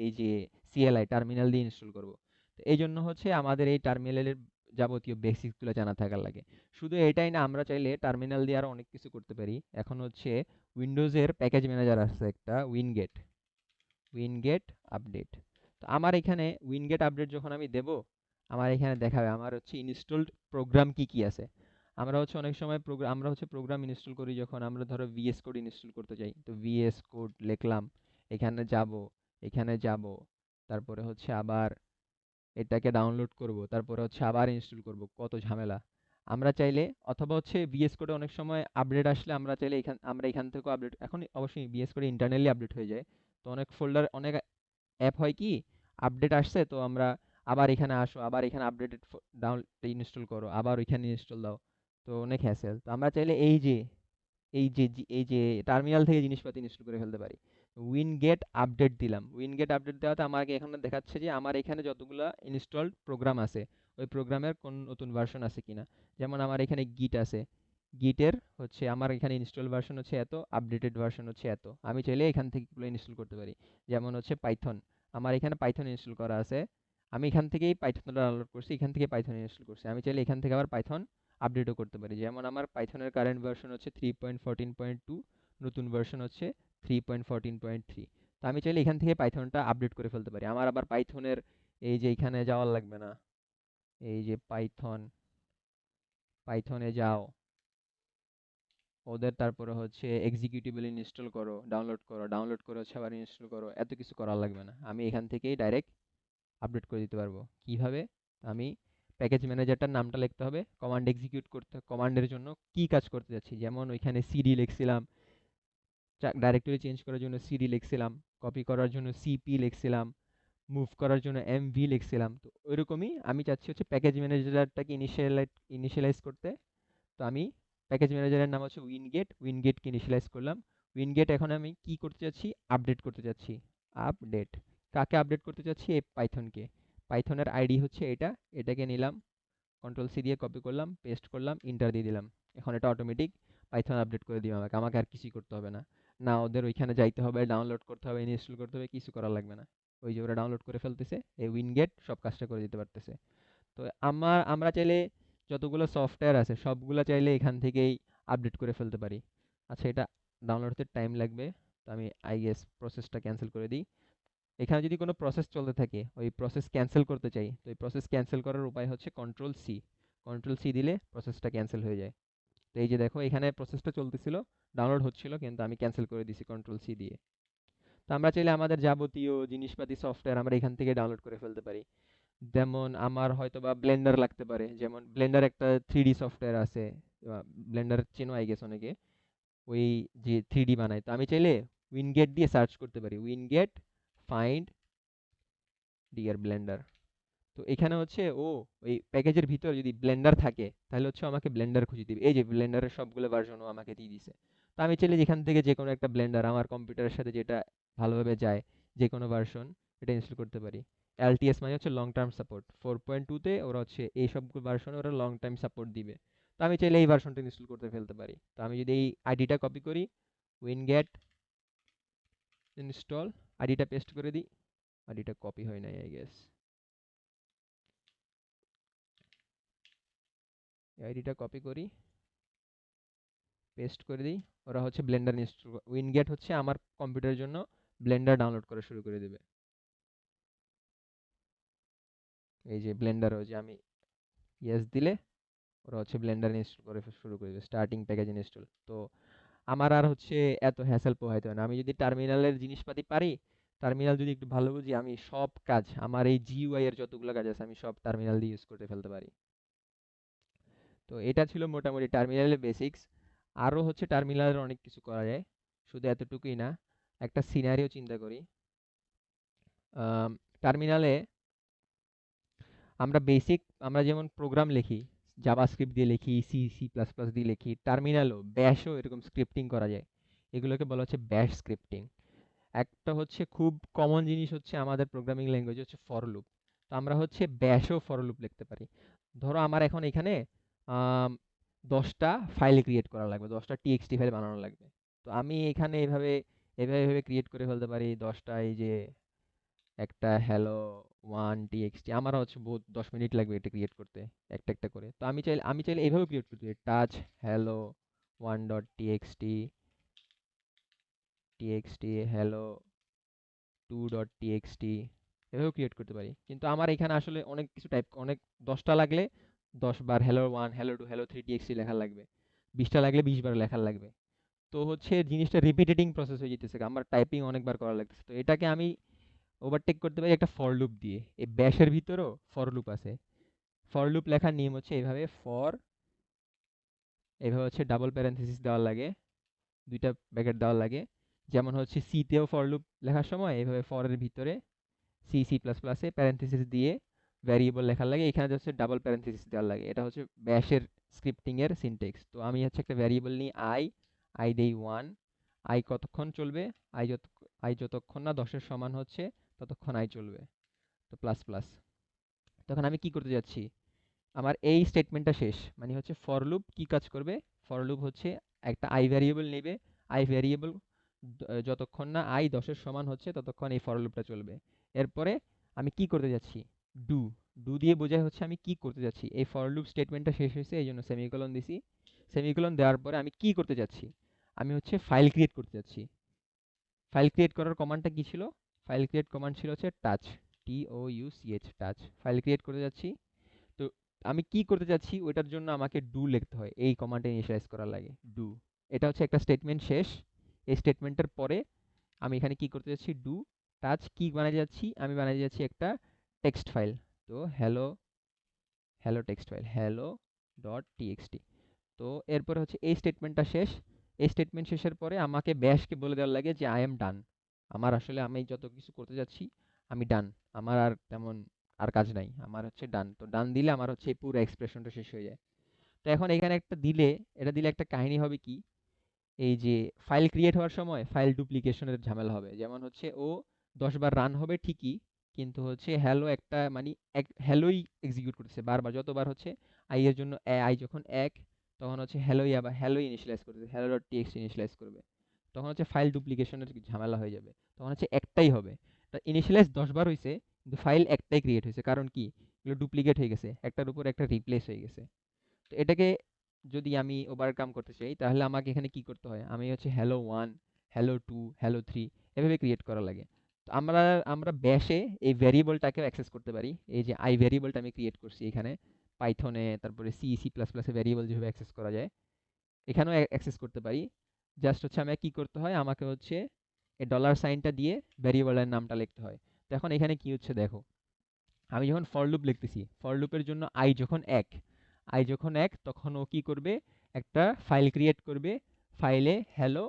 এই যে সিএলআই টার্মিনাল দিয়ে ইনস্টল করব। তো এই জন্য হচ্ছে আমাদের এই টার্মিনালের যাবতীয় বেসিকগুলো জানা থাকার লাগে। শুধু এটাই না, আমরা চাইলে টার্মিনাল দিয়ে আরও অনেক কিছু করতে পারি। এখন হচ্ছে উইন্ডোজের প্যাকেজ ম্যানেজার আছে একটা, উইনগেট, উইনগেট আপডেট। তো আমার এখানে উইনগেট আপডেট যখন আমি দেব, আমার এখানে দেখাবে আমার হচ্ছে ইনস্টলড প্রোগ্রাম কি কি আছে। আমরা হচ্ছে অনেক সময় আমরা হচ্ছে প্রোগ্রাম ইনস্টল করি যখন আমরা ধরো ভিএস কোড ইনস্টল করতে চাই। তো ভিএস কোড লিখলাম, এখানে যাব, এখানে যাব, তারপরে হচ্ছে আবার এটাকে ডাউনলোড করব, তারপরে হচ্ছে আবার ইনস্টল করব, কত ঝামেলা। আমরা চাইলে, অথবা হচ্ছে ভিএস কোডে অনেক সময় আপডেট আসলে আমরা চাইলে আমরা এখান থেকেও আপডেট, এখন অবশ্যই ভিএস কোডে ইন্টারনালি আপডেট হয়ে যায়। তো অনেক ফোল্ডার, অনেক অ্যাপ হয় কি, আপডেট আসছে তো আমরা আবার এখানে আসো, আবার এখানে আপডেটেড ডাউন ইনস্টল করো, আবার ওইখানে ইনস্টল দাও। তো অনেক হ্যাসেল। তো আমরা চাইলে এই যে টার্মিনাল থেকে জিনিসপাতি ইনস্টল করে ফেলতে পারি। উইনগেট আপডেট দিলাম, উইনগেট আপডেট দেওয়াতে আমাকে এখানে দেখাচ্ছে যে আমার এখানে যতগুলো ইনস্টলড প্রোগ্রাম আছে, ওই প্রোগ্রামের কোন নতুন ভার্সন আছে কিনা। যেমন আমার এখানে গিট আছে, গিটের হচ্ছে আমার এখানে ইনস্টল ভার্সন হচ্ছে এত, আপডেটেড ভার্সন হচ্ছে এত। আমি চাইলে এখান থেকে এগুলো ইনস্টল করতে পারি। যেমন হচ্ছে পাইথন, আমার এখানে পাইথন ইনস্টল করা আছে, আমি এখান থেকেই পাইথনটা ডাউনলোড করছি, এখান থেকে পাইথন ইনস্টল করছি। আমি চাইলে এখান থেকে আবার পাইথন আপডেটও করতে পারি। যেমন আমার পাইথনের কারেন্ট ভার্সন হচ্ছে 3.14.2, নতুন ভার্সন হচ্ছে 3.14.3। তো আমি চাইলে এখান থেকে পাইথনটা আপডেট করে ফেলতে পারি। আমার আবার পাইথনের এই যে এখানে যাওয়ার লাগবে না, এই যে পাইথনে যাও, ওদের তারপরে হচ্ছে এক্সিকিউটেবল ইনস্টল করো, ডাউনলোড করো, ডাউনলোড করে হচ্ছে আবার ইনস্টল করো, এত কিছু করার লাগবে না। আমি এখান থেকেই ডাইরেক্ট আপডেট করে দিতে পারবো। কিভাবে, আমি প্যাকেজ ম্যানেজারটার নামটা লিখতে হবে, কমান্ড এক্সিকিউট করতে, কমান্ডের জন্য কি কাজ করতে যাচ্ছি, যেমন ওইখানে সিডি লিখছিলাম, ডাইরেক্টরি চেঞ্জ করার জন্য সিডি লিখছিলাম, কপি করার জন্য সিপি লিখছিলাম, মুভ করার জন্য এমভি লিখছিলাম। তো ওইরকমই আমি চাচ্ছি হচ্ছে প্যাকেজ ম্যানেজারটাকে ইনিশিয়ালাইজ করতে। তো আমি প্যাকেজ ম্যানেজারের নাম হচ্ছে উইনগেট, উইনগেটকে ইনিশিয়ালাইজ করলাম। উইনগেট এখন আমি কি করতে চাচ্ছি, আপডেট করতে চাচ্ছি। আপডেট কাকে আপডেট করতে চাচ্ছি, এই পাইথনকে। পাইথনের আইডি হচ্ছে এটা, এটাকে নিলাম, কন্ট্রোল সি দিয়ে কপি করলাম, পেস্ট করলাম, ইন্টার দিয়ে দিলাম। এখন এটা অটোমেটিক পাইথন আপডেট করে দিবে আমাকে, আমাকে আর কিছুই করতে হবে না। না ওদের ওইখানে যাইতে হবে, ডাউনলোড করতে হবে, ইনস্টল করতে হবে, কিছু করার লাগবে না। ওই যে ওরা ডাউনলোড করে ফেলতেছে, এই উইনগেট সব কাজটা করে দিতে পারতেছে। তো আমরা চাইলে যতগুলো সফটওয়্যার আছে সবগুলো চাইলে এখান থেকেই আপডেট করে ফেলতে পারি। আচ্ছা, এটা ডাউনলোড হতে টাইম লাগবে, তো আমি আই গেস প্রসেসটা ক্যান্সেল করে দিই। এখানে যদি কোনো প্রসেস চলতে থাকে, ওই প্রসেস ক্যান্সেল করতে চাই, তো এই প্রসেস ক্যান্সেল করার উপায় হচ্ছে কন্ট্রোল সি, কন্ট্রোল সি দিলে প্রসেসটা ক্যান্সেল হয়ে যায়। তো এই যে দেখো, এখানে প্রসেসটা চলতেছিল, ডাউনলোড হচ্ছিল, কিন্তু আমি ক্যান্সেল করে দিছি কন্ট্রোল সি দিয়ে। তো আমরা চাইলে আমাদের যাবতীয় জিনিসপাতি সফটওয়্যার আমরা এখান থেকে ডাউনলোড করে ফেলতে পারি। যেমন আমার হয়তোবা ব্লেন্ডার লাগতে পারে, যেমন ব্লেন্ডার একটা 3D সফটওয়্যার আছে, ব্লেন্ডার চেনো আই গেস অনেকে, ওই যে 3D বানায়। তো আমি চাইলে উইনগেট দিয়ে সার্চ করতে পারি, উইনগেট ফাইন্ড ডিয়ার ব্লেন্ডার। তো এখানে হচ্ছে ও ওই প্যাকেজের ভিতর যদি ব্লেন্ডার থাকে তাহলে হচ্ছে আমাকে ব্লেন্ডার খুঁজে দিবে। এই যে ব্লেন্ডারের সবগুলো ভার্সনও আমাকে দিয়ে দিছে। তো আমি চাইলে যেখান থেকে যে কোনো একটা ব্লেন্ডার আমার কম্পিউটারের সাথে যেটা ভালোভাবে যায়, যে কোনো ভার্সন, এটা ইনস্টল করতে পারি। এলটিএস মানে হচ্ছে লং টার্ম সাপোর্ট, 4.2-তে ওরা হচ্ছে এই সবগুলো ভার্সনে ওরা লং টাইম সাপোর্ট দিবে। তো আমি চাইলে এই ভার্সনটা ইনস্টল করতে ফেলতে পারি। তো আমি যদি এই আইডিটা কপি করি, উইনগেট ইনস্টল, আইডিটা পেস্ট করে দিই। আইডিটা কপি হয় নাই আই গেস, আইডিটা কপি করি, পেস্ট করে দিই। ওরা হচ্ছে ব্লেন্ডার ইনস্টল, উইনগেট হচ্ছে আমার কম্পিউটারের জন্য ব্লেন্ডার ডাউনলোড করা শুরু করে দেবে। এই যে ব্লেন্ডার, ওই যে আমি ইয়েস দিলে ওরা হচ্ছে ব্লেন্ডার ইনস্টল করে শুরু করে দেবে, স্টার্টিং প্যাকেজ ইনস্টল। তো আমার আর হচ্ছে এত হ্যাসেল পোহাইতে হয় না। আমি যদি টার্মিনালের জিনিসপাতি পারি, টার্মিনাল যদি একটু ভালো বুঝি, আমি সব কাজ, আমার এই জিইউআই এর যতগুলো কাজ আছে আমি সব টার্মিনাল দিয়ে ইউজ করতে ফেলতে পারি। তো এটা ছিল মোটামুটি টার্মিনালের বেসিক্স। আরও হচ্ছে টার্মিনালের অনেক কিছু করা যায়, শুধু এতটুকুই না। একটা সিনারিও চিন্তা করি। টার্মিনালে আমরা যেমন প্রোগ্রাম লিখি, জাভাস্ক্রিপ্ট দিয়ে লিখি, সি সি প্লাস প্লাস দিয়ে লিখি, টার্মিনালও ব্যাশও এরকম স্ক্রিপ্টিং করা যায়। এগুলোকে বলা হচ্ছে ব্যাশ স্ক্রিপ্টিং। একটা হচ্ছে খুব কমন জিনিস হচ্ছে আমাদের প্রোগ্রামিং ল্যাঙ্গুয়েজ হচ্ছে ফর লুপ। তো আমরা হচ্ছে ব্যাশও ফর লুপ লিখতে পারি। ধরো আমার এখন এখানে আম, 10টা ফাইল ক্রিয়েট করা লাগবে, 10টা টিএক্সটি ফাইল বানানো লাগবে। তো আমি এখানে এভাবে এভাবে এভাবে ক্রিয়েট করে ফেলতে পারি 10টা। এই যে একটা হ্যালো ওয়ান টিএক্সটি, আমার হচ্ছে বহুত 10 মিনিট লাগবে এটা ক্রিয়েট করতে, একটা একটা করে। তো আমি চাইলে এইভাবে ক্রিয়েট করতে পারি, touch hello one dot txt, txt hello two dot txt, এভাবেও ক্রিয়েট করতে পারি। কিন্তু আমার এখানে আসলে অনেক কিছু টাইপ, অনেক 10টা লাগলে 10 বার hello one hello two hello three TXT লেখা লাগবে, 20টা লাগলে 20 বার লেখা লাগবে। তো হচ্ছে জিনিসটা রিপিটেটিং প্রসেস হয়ে যেতেছে, আমার টাইপিং অনেকবার করা লাগতেছে। তো এটাকে আমি ওভারটেক করতে পারি একটা ফর লুপ দিয়ে। এই ব্যাশের ভিতরেও ফর লুপ আছে। ফর লুপ লেখার নিয়ম হচ্ছে এইভাবে, এইভাবে হচ্ছে ডাবল প্যারেনথেসিস দেওয়া লাগে, দুইটা ব্র্যাকেট দেওয়া লাগে। যেমন হচ্ছে সিতেও ফর লুপ লেখার সময় এইভাবে ফরের ভিতরে সি সি প্লাস প্লাসে প্যারেনথেসিস দিয়ে ভ্যারিয়েবল লেখার লাগে, এখানে হচ্ছে ডাবল প্যারেনথেসিস দেওয়ার লাগে। এটা হচ্ছে ব্যাশের স্ক্রিপ্টিং এর সিনটেক্স। তো আমি হচ্ছে একটা ভ্যারিয়েবল নিই আই, আই দেই ওয়ান, আই কতক্ষণ চলবে, আই যতক্ষণ না 10-এর সমান হচ্ছে ততক্ষণ আই চলবে। তো প্লাস প্লাস, তখন আমি কি করতে যাচ্ছি, আমার এই স্টেটমেন্টটা শেষ, মানে হচ্ছে ফর লুপ কি কাজ করবে, ফর লুপ হচ্ছে একটা আই ভ্যারিয়েবল নেবে, আই ভ্যারিয়েবল যতক্ষণ না আই 10-এর সমান হচ্ছে ততক্ষণ এই ফর লুপটা চলবে। এরপরে আমি কি করতে যাচ্ছি, ডু, ডু দিয়ে বোঝায় হচ্ছে আমি কি করতে যাচ্ছি। এই ফর লুপ স্টেটমেন্টটা শেষ হয়েছে এই জন্য সেমিকোলন দিছি। সেমিকোলন দেওয়ার পরে আমি কি করতে যাচ্ছি, আমি হচ্ছে ফাইল ক্রিয়েট করতে যাচ্ছি। ফাইল ক্রিয়েট করার কমান্ডটা কি ছিল, ফাইল ক্রিয়েট কমান্ড ছিল হচ্ছে touch, TOUCH, touch, file create করতে যাচ্ছি। তো আমি কি করতে যাচ্ছি ওইটার জন্য আমাকে ডু লিখতে হয়, এই কমান্ডে ইনিশিয়ালাইজ করা লাগে ডু। এটা হচ্ছে একটা স্টেটমেন্ট শেষ। এই স্টেটমেন্টের পরে আমি এখানে কি করতে যাচ্ছি, ডু টাচ কি বানাতে যাচ্ছি, আমি বানাতে যাচ্ছি একটা টেক্সট ফাইল। তো hello, hello text file, hello dot TXT. তো এরপরে হচ্ছে এই স্টেটমেন্টটা শেষ। এই স্টেটমেন্ট শেষের পরে আমাকে ব্যাশকে বলে দেওয়ার লাগে যে আই এম ডান। আমার আসলে আমি যত কিছু করতে যাচ্ছি আমি ডান, আমার আর তেমন আর কাজ নাই, আমার হচ্ছে ডান। তো ডান দিলে আমার হচ্ছে এই পুরো এক্সপ্রেশনটা শেষ হয়ে যায়। তো এখন এখানে একটা দিলে, এটা দিলে একটা কাহিনী হবে কি, এই যে ফাইল ক্রিয়েট হওয়ার সময় ফাইল ডুপ্লিকেশনের ঝামেলা হবে। যেমন হচ্ছে ও 10 বার রান হবে ঠিকই, কিন্তু হচ্ছে হ্যালো একটা মানে এক হ্যালোই এক্সিকিউট করতেছে বারবার, যতবার হচ্ছে আই এর জন্য আই যখন এক, তখন হচ্ছে হ্যালোই আবার হ্যালোই ইনিশিয়ালাইজ করবে, হ্যালো ডট টিএক্সটি ইনিশিয়ালাইজ করবে। তখন হচ্ছে ফাইল ডুপ্লিকেশনের ঝামেলা হয়ে যাবে, তখন হচ্ছে একটাই হবে। তা ইনিশিয়ালাইজ 10 বার হয়েছে কিন্তু ফাইল একটাই ক্রিয়েট হয়েছে, কারণ কি, এগুলো ডুপ্লিকেট হয়ে গেছে, একটার উপর একটা রিপ্লেস হয়ে গেছে। তো এটাকে যদি আমি ওভারকাম করতে চাই তাহলে আমাকে এখানে কি করতে হয়, আমি হচ্ছে hello one, hello two, hello three এভাবে ক্রিয়েট করা লাগে। তো আমরা আমরা ব্যাশে এই ভ্যারিয়েবলটাকেও অ্যাক্সেস করতে পারি। এই যে আই ভ্যারিয়েবলটা আমি ক্রিয়েট করছি এখানে পাইথনে, তারপরে সি সি প্লাস প্লাসে ভ্যারিয়েবল যেভাবে অ্যাক্সেস করা যায় এখানেও অ্যাক্সেস করতে পারি। জাস্ট হচ্ছে আমাকে কি করতে হয়, আমাকে হচ্ছে এই ডলার সাইনটা দিয়ে ভ্যারিয়েবলের নামটা লিখতে হয়। তো এখন এখানে কি হচ্ছে দেখো, আমি যখন ফর লুপ লিখতেছি, ফর লুপের জন্য আই যখন এক তখন ও কি করবে, একটা ফাইল ক্রিয়েট করবে, ফাইলে হ্যালো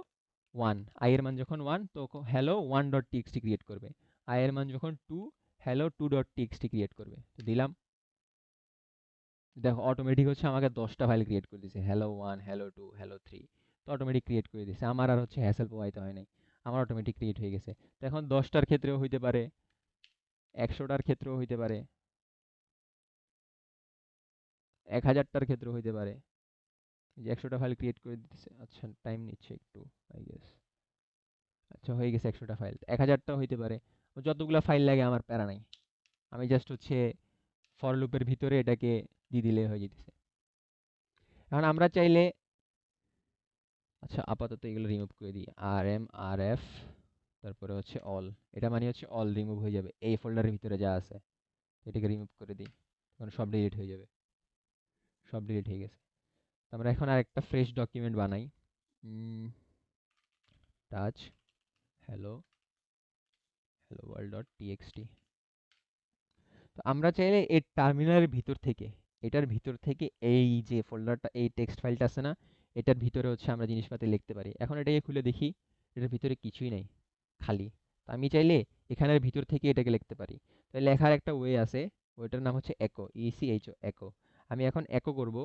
ওয়ান, আই এর মান যখন ওয়ান তো hello one dot txt create করবে, আই এর মান যখন two, hello two dot txt create করবে। তো দিলাম, দেখো অটোমেটিক হচ্ছে আমাকে 10টা ফাইল ক্রিয়েট করে দিছে, hello one, hello two, hello three. তো অটোমেটিক ক্রিয়েট করে দিছে, আমার আর হচ্ছে হ্যাসেল পোহাইতে হয় নাই, আমার অটোমেটিক ক্রিয়েট হয়ে গেছে। তো এখন 10টার ক্ষেত্রেও হইতে পারে, 100টার ক্ষেত্রেও হইতে পারে, 1000টার ক্ষেত্রেও হইতে পারে। যে 100টা ফাইল ক্রিয়েট করে দিতেছে, আচ্ছা টাইম নিচ্ছে একটু, আই গেস। আচ্ছা হয়ে গেছে 100টা ফাইল, 1000টাও হইতে পারে। ও যতগুলা ফাইল লাগে আমার প্যারা নাই, আমি জাস্ট হচ্ছে ফর লুপের ভিতরে এটাকে দিয়ে দিলে হয়ে যেতেছে। এখন আমরা চাইলে, আচ্ছা আপাতত এগুলো রিমুভ করে দিই, আর এম আর এফ, তারপরে হচ্ছে অল, এটা মানে হচ্ছে অল রিমুভ হয়ে যাবে এই ফোল্ডারের ভিতরে যা আছে, এটাকে রিমুভ করে দিই, তখন সব ডিলিট হয়ে যাবে, সব ডিলিট হয়ে গেছে। তো আমরা এখন আর একটা ফ্রেশ ডকুমেন্ট বানাই, touch hello hello world dot TXT. তো আমরা চাইলে এই টার্মিনালের ভিতর থেকে, এটার ভিতর থেকে এই যে ফোল্ডারটা, এই টেক্সট ফাইলটা আছে না, এটার ভিতরে হচ্ছে আমরা জিনিসপাতি লিখতে পারি। এখন এটাকে খুলে দেখি, এটার ভিতরে কিছুই নাই, খালি। তো আমি চাইলে এখানের ভিতর থেকে এটাকে লিখতে পারি। তো লেখার একটা ওয়ে আছে, ওইটার নাম হচ্ছে একো, ইসিএইচও, একো। আমি এখন একো করব,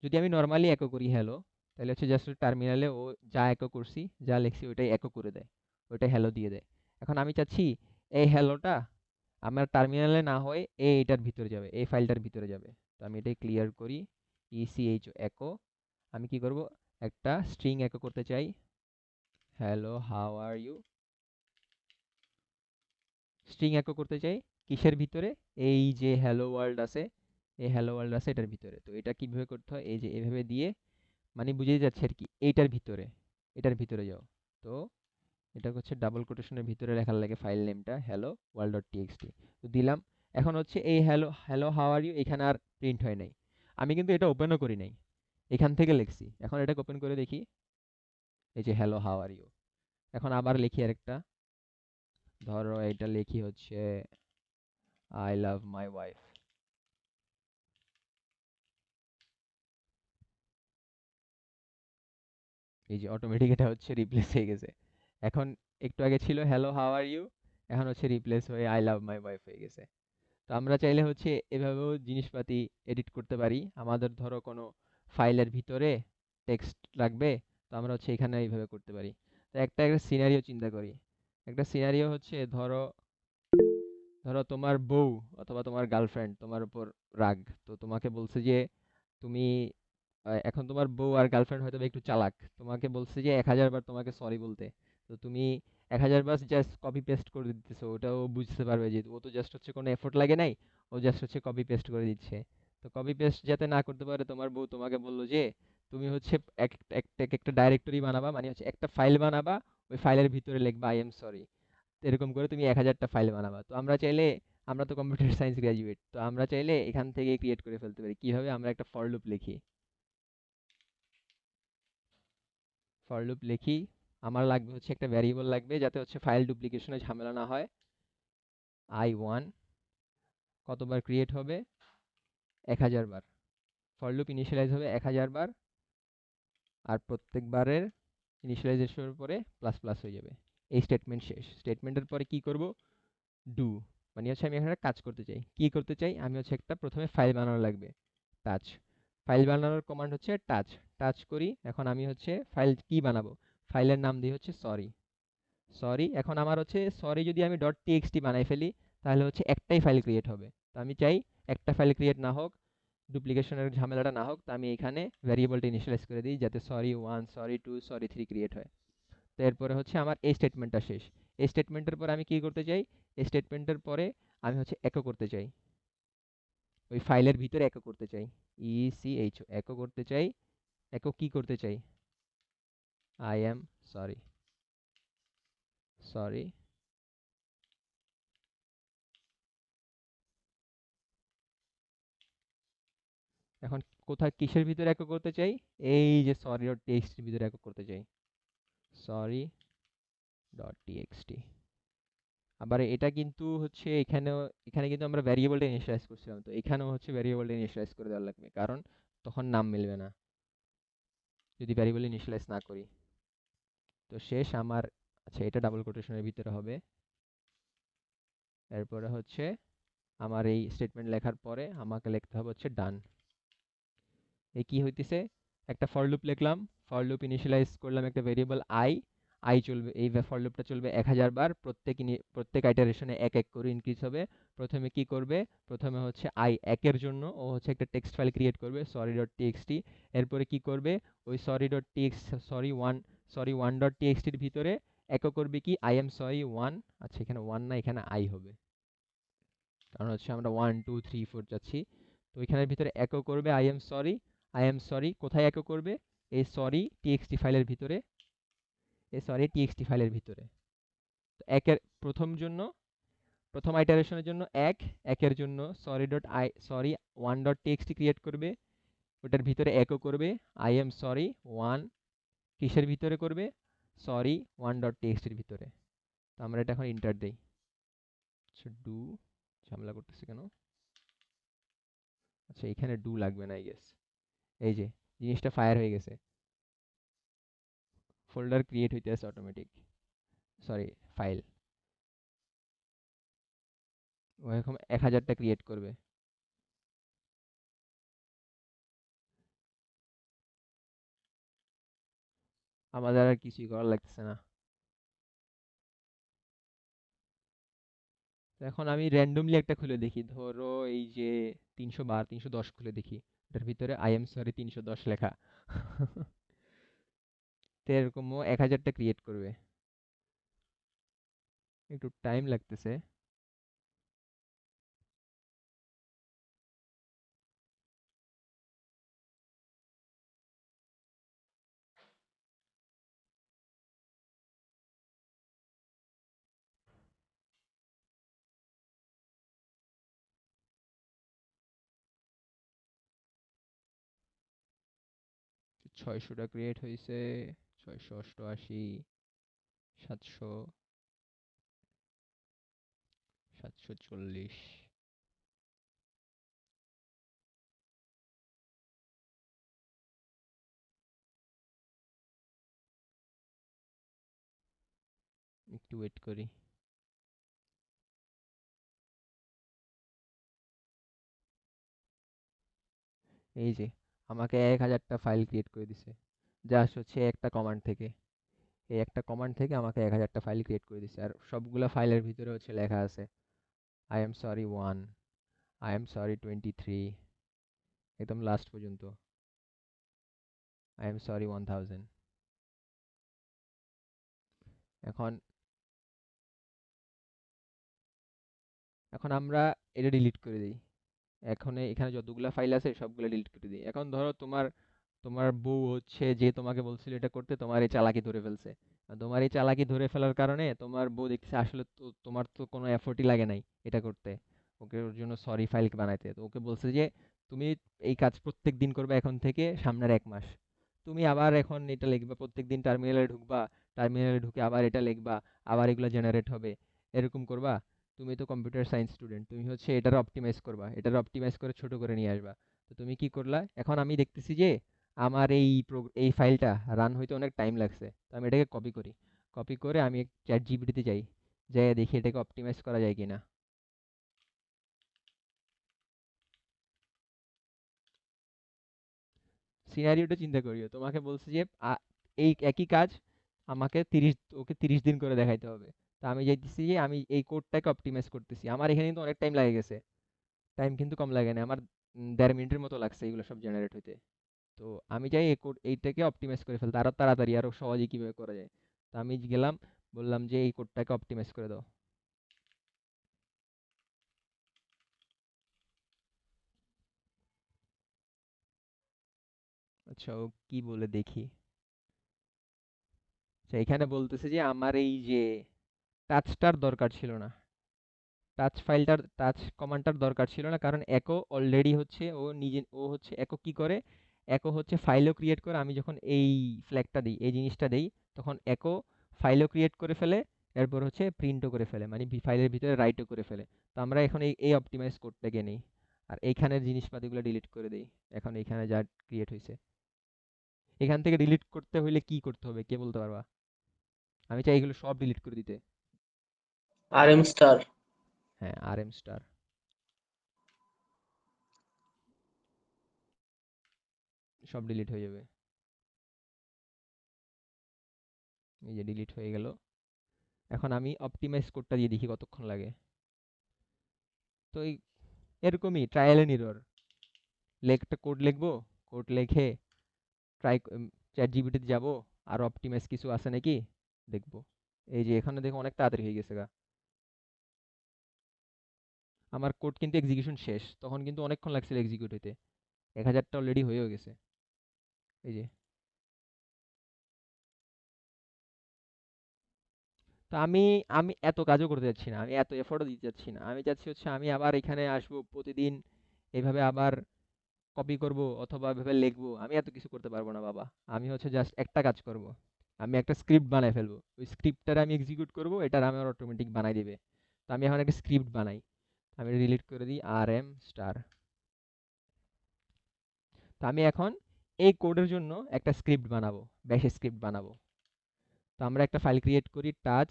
যদি আমি নর্মালি একো করি হ্যালো, তাহলে হচ্ছে জাস্ট টার্মিনালে ও যা একো করছি, যা লিখছি ওইটাই একো করে দেয়, ওইটাই হ্যালো দিয়ে দেয়। এখন আমি চাচ্ছি এই হ্যালোটা আমার টার্মিনালে না হয়ে এইটার ভিতরে যাবে, এই ফাইলটার ভিতরে যাবে। তো আমি এটাই ক্লিয়ার করি, ইসিএইচ একো। আমি কি করব, একটা স্ট্রিং একো করতে চাই, hello how are you, string echo করতে চাই কিসের ভিতরে, এই যে হ্যালো ওয়ার্ল্ড আছে, এই হ্যালো ওয়ার্ল্ড আছে এটার ভিতরে। তো এটা কিভাবে করতে হয়, এই যে এভাবে দিয়ে, মানে বুঝিয়ে যাচ্ছে আর কি, এইটার ভিতরে, এটার ভিতরে যাও। তো এটা হচ্ছে ডাবল কোটেশনের ভিতরে লেখার লাগে ফাইল নেমটা হ্যালো ওয়ার্ল্ড ডট টিএক্সটি। তো দিলাম, এখন হচ্ছে এই hello hello how are you এখানে আর প্রিন্ট হয় নাই, আমি কিন্তু এটা ওপেনও করি নাই, এখান থেকে লিখছি। এখন এটাকে ওপেন করে দেখি, এই যে হ্যালো হাউ আর ইউ। এখন আবার লিখি আরেকটা, ধরো এটা লিখি হচ্ছে আই লাভ মাই ওয়াইফ। এই যে অটোমেটিক এটা হচ্ছে রিপ্লেস হয়ে গেছে। এখন একটু আগে ছিল হ্যালো হাউ আর ইউ, এখন হচ্ছে রিপ্লেস হয়ে আই লাভ মাই ওয়াইফ হয়ে গেছে। তো আমরা চাইলে হচ্ছে এভাবেও জিনিসপাতি এডিট করতে পারি। আমাদের ধরো কোনো ফাইলের ভিতরে টেক্সট লাগবে, তো আমরা হচ্ছে এখানে এইভাবে করতে পারি। তো একটা সিনারিও চিন্তা করি, একটা সিনারিও হচ্ছে ধরো, ধরো তোমার বউ অথবা তোমার গার্লফ্রেন্ড তোমার উপর রাগ, তো তোমাকে বলছে যে তুমি, এখন তোমার বউ আর গার্লফ্রেন্ড হয়তো বা একটু চালাক, তোমাকে বলছে যে 1000 বার তোমাকে সরি বলতে। তো তুমি 1000 বার জাস্ট কপি পেস্ট করে দিতেছো, ওটা ও বুঝতে পারবে যে ও তো জাস্ট হচ্ছে কোনো এফোর্ট লাগে নাই, ও জাস্ট হচ্ছে কপি পেস্ট করে দিচ্ছে। তো কপি পেস্ট যাতে না করতে পারে, তোমার বউ তোমাকে বললো যে তুমি হচ্ছে একটা ডাইরেক্টরি বানাবা, মানে হচ্ছে একটা ফাইল বানাবা, ওই ফাইলের ভিতরে লিখবা আই এম সরি। এরকম করে তুমি 1000টা ফাইল বানাবা। তো আমরা চাইলে, আমরা তো কম্পিউটার সায়েন্স গ্রাজুয়েট, তো আমরা চাইলে এখান থেকে ক্রিয়েট করে ফেলতে পারি। কিভাবে, আমরা একটা ফর লুপ লিখি, ফর লুপ লিখি, আমার লাগবে হচ্ছে একটা ভ্যারিয়েবল লাগবে যাতে হচ্ছে ফাইল ডুপ্লিকেশনের ঝামেলা না হয়। আই ওয়ান কতবার ক্রিয়েট হবে, 1000 বার। ফর লুপ ইনিশিয়ালাইজ হবে 1000 বার, আর প্রত্যেকবারের ইনিশিয়ালাইজেশনের পরে প্লাস প্লাস হয়ে যাবে। এই স্টেটমেন্ট শেষ। স্টেটমেন্টের পরে কি করব, ডু, মানে হচ্ছে আমি এখানে কাজ করতে চাই, কি করতে চাই, আমি হচ্ছে একটা প্রথমে ফাইল বানানো লাগবে, টাচ, ফাইল বানানোর কমান্ড হচ্ছে টাচ, টাচ করি। এখন আমি হচ্ছে ফাইল কি বানাবো, ফাইলের নাম দিই হচ্ছে সরি, সরি। এখন আমার হচ্ছে সরি যদি আমি ডট টিএক্সটি বানাই ফেলি, তাহলে হচ্ছে একটাই ফাইল ক্রিয়েট হবে। তো আমি চাই একটা ফাইল ক্রিয়েট না হোক, ডুপ্লিকেশনের ঝামেলাটা না হোক, তো আমি এখানে ভ্যারিয়েবলটা ইনিশিয়ালাইজ করে দিই যাতে sorry one, sorry two, sorry three create হয়। তো এরপরে হচ্ছে আমার এই স্টেটমেন্টটা শেষ। এই স্টেটমেন্টের পরে আমি কি করতে চাই, এই স্টেটমেন্টের পরে আমি হচ্ছে একো করতে চাই, ওই ফাইলের ভিতরে একো করতে চাই, ইসিএইচ একো করতে চাই। একো কি করতে চাই, আই এম সরি, সরি। এখন কোথায় কিসের ভিতরে একক করতে চাই, এই যে সরি ডট টেক্সটের ভিতরে একক করতে চাই, সরি ডট টিএক্সটি। আবার এটা কিন্তু হচ্ছে এখানে কিন্তু আমরা ভ্যারিয়েবলটা ইনিশিয়ালাইজ করছিলাম, তো এখানেও হচ্ছে ভ্যারিয়েবলটা ইনিশিয়ালাইজ করে দেওয়া লাগবে, কারণ তখন নাম মিলবে না যদি ভ্যারিয়েবল ইনিশিয়ালাইজ না করি। তো শেষ আমার। আচ্ছা, এটা ডাবল কোটেশনের ভিতরে হবে। এরপরে হচ্ছে আমার এই স্টেটমেন্ট লেখার পরে আমাকে লিখতে হবে হচ্ছে ডান। এই কি হইতেছে, একটা ফর লুপ লিখলাম, ফর লুপ ইনিশিয়ালাইজ করলাম একটা ভেরিয়েবল আই। আই চলবে, এই ফর লুপটা চলবে 1000 বার, প্রত্যেক আইটারেশনে এক এক করে ইনক্রিজ হবে। প্রথমে কি করবে, প্রথমে হচ্ছে আই একের জন্য ও হচ্ছে একটা টেক্সট ফাইল ক্রিয়েট করবে সরি ডট টিএক্সটি। এরপরে কি করবে, ওই সরি ওয়ান ডট টিএক্সটির ভিতরে একো করবে কি আই এম সরি ওয়ান। আচ্ছা, এখানে ওয়ান না, এখানে আই হবে, কারণ হচ্ছে আমরা 1 2 3 4 যাচ্ছি। তো এখানের ভিতরে একো করবে আই এম সরি কোথায় একো করবে, এই সরি টিএক্সটি ফাইলের ভিতরে, এই সরি টিএক্সটি ফাইলের ভিতরে। তো একের প্রথম আইটারেশনের জন্য একের জন্য sorry one dot txt create করবে, ওটার ভিতরে একো করবে আই এম সরি ওয়ান, কিসের ভিতরে করবে, সরি ওয়ান ডট টিএক্সটির ভিতরে। তো আমরা এটা এখন ইন্টার দেই। আচ্ছা, ঝামেলা করতেছে কেন? আচ্ছা, এখানে ডু লাগবে না আই গেস। এই যে জিনিসটা ফায়ার হয়ে গেছে, ফোল্ডার ক্রিয়েট হইতে আছে অটোমেটিক, সরি ফাইল। ও এখন 1000টা ক্রিয়েট করবে। আমাদের আর কিছুই করার লাগতেছে না। তো এখন আমি র্যান্ডমলি একটা খুলে দেখি, ধরো এই যে 310 খুলে দেখি, এটার ভিতরে আই এম সরি 310 লেখা। তো এরকমও 1000টা ক্রিয়েট করবে, একটু টাইম লাগতেছে। 600টা ক্রিয়েট হয়েছে, 688, 700, 740। একটু ওয়েট করি। এই যে আমাকে 1000টা ফাইল ক্রিয়েট করে দিছে, জাস্ট হচ্ছে একটা কমান্ড থেকে। এই একটা কমান্ড থেকে আমাকে 1000টা ফাইল ক্রিয়েট করে দিছে, আর সবগুলা ফাইলের ভিতরে হচ্ছে লেখা আছে I am sorry one, I am sorry 23, একদম লাস্ট পর্যন্ত আই এম সরি 1000। এখন এখন আমরা এটা ডিলিট করে দিই। এখন এখানে যতগুলা ফাইল আছে সবগুলো ডিলিট করে দিই। এখন ধরো তোমার তোমার বউ হচ্ছে যে তোমাকে বলছিল এটা করতে, তোমার এই চালাকি ধরে ফেলছে। আর তোমার এই চালাকি ধরে ফেলার কারণে তোমার বউ দেখছে আসলে তো তোমার তো কোনো এফোর্টই লাগে নাই এটা করতে, ওকে ওর জন্য সরি ফাইল বানাইতে। তো ওকে বলছে যে তুমি এই কাজ প্রত্যেক দিন করবে এখন থেকে সামনের 1 মাস। তুমি আবার এখন এটা লিখবা, প্রত্যেক দিন টার্মিনালে ঢুকবা, টার্মিনালে ঢুকে আবার এটা লিখবা, আবার এগুলো জেনারেট হবে, এরকম করবা। তুমি তো কম্পিউটার সায়েন্স স্টুডেন্ট, তুমি হচ্ছে এটার অপটিমাইজ করবা, এটার অপটিমাইজ করে ছোট করে নিয়ে আসবা। তো তুমি কি করলা, এখন আমি দেখতেছি যে আমার এই ফাইলটা রান হইতে অনেক টাইম লাগছে, তো আমি এটাকে কপি করি। কপি করে আমি চ্যাট জিপিটিতে যাই, যাই দেখি এটাকে অপটিমাইজ করা যায় কিনা। সিনারিওটা চিন্তা করিও, তোমাকে বলছে যে এই একই কাজ আমাকে 30 দিন করে দেখাইতে হবে। তো আমি যাইতেছি যে আমি এই কোডটাকে অপটিমাইজ করতেছি, আমার এখানে কিন্তু অনেক টাইম লাগে গেছে। টাইম কিন্তু কম লাগে না আমার, 1.5 মিনিটের মতো লাগছে এগুলো সব জেনারেট হইতে। তো আমি চাই এই কোড এইটাকে অপটিমাইজ করে ফেলতে আরো তাড়াতাড়ি, আরো সহজে কিভাবে করা যায়। তো আমি গেলাম, বললাম যে এই কোডটাকে অপটিমাইজ করে দাও। আচ্ছা, ও কি বলে দেখি। আচ্ছা, এখানে বলতেছে যে আমার এই যে টাচটার দরকার ছিল না, টাচ কমান্ডটার দরকার ছিল না, কারণ একো অলরেডি হচ্ছে ও হচ্ছে একো কি করে, একো হচ্ছে ফাইলও ক্রিয়েট করে। আমি যখন এই ফ্ল্যাগটা দিই, এই জিনিসটা দেই, তখন একো ফাইলও ক্রিয়েট করে ফেলে, এরপর হচ্ছে প্রিন্টও করে ফেলে, মানে ফাইলের ভিতরে রাইটও করে ফেলে। তো আমরা এখন এই অপটিমাইজ কোডটাকে নিই, আর এইখানের জিনিসপাতিগুলো ডিলিট করে দিই। এখন এইখানে যা ক্রিয়েট হয়েছে, এখান থেকে ডিলিট করতে হইলে কি করতে হবে কে বলতে পারবা? আমি চাই এগুলো সব ডিলিট করে দিতে। RM star. হ্যাঁ, rm স্টার, সব ডিলিট হয়ে যাবে। এই যে ডিলিট হয়ে গেল। এখন আমি অপটিমাইজ কোডটা দিয়ে দেখি কতক্ষণ লাগে। তো এরকমই ট্রায়াল এন্ড এরর, একটা কোড লিখবো, কোড লিখে ট্রাই চ্যাট জিপিটিতে যাবো, আর অপটিমাইজ কিছু আছে নাকি দেখবো। এই যে এখানে দেখো অনেক তাড়াতাড়ি হয়ে গেছে গা। আমার কোড কিন্তু এক্সিকিউশন শেষ, তখন কিন্তু অনেকক্ষণ লাগছিল এক্সিকিউট হইতে। 1000টা অলরেডি হয়েও গেছে। এই যে, তো আমি আমি এত কাজও করতে যাচ্ছি না, আমি এত এফোর্টও দিতে যাচ্ছি না। আমি চাচ্ছি হচ্ছে আমি আবার এখানে আসবো প্রতিদিন, এইভাবে আবার কপি করব অথবা এভাবে লিখবো। আমি এত কিছু করতে পারবো না বাবা। আমি হচ্ছে জাস্ট একটা কাজ করব, আমি একটা স্ক্রিপ্ট বানাই ফেলবো, ওই স্ক্রিপ্টটা আমি এক্সিকিউট করব, এটা আমার অটোমেটিক বানাই দিবে। তো আমি এখন একটা স্ক্রিপ্ট বানাই, আমি ডিলিট করে দিই rm স্টার। তো আমি এখন এই কোডের জন্য একটা স্ক্রিপ্ট বানাবো, ব্যাশ স্ক্রিপ্ট বানাবো। তো আমরা একটা ফাইল ক্রিয়েট করি, touch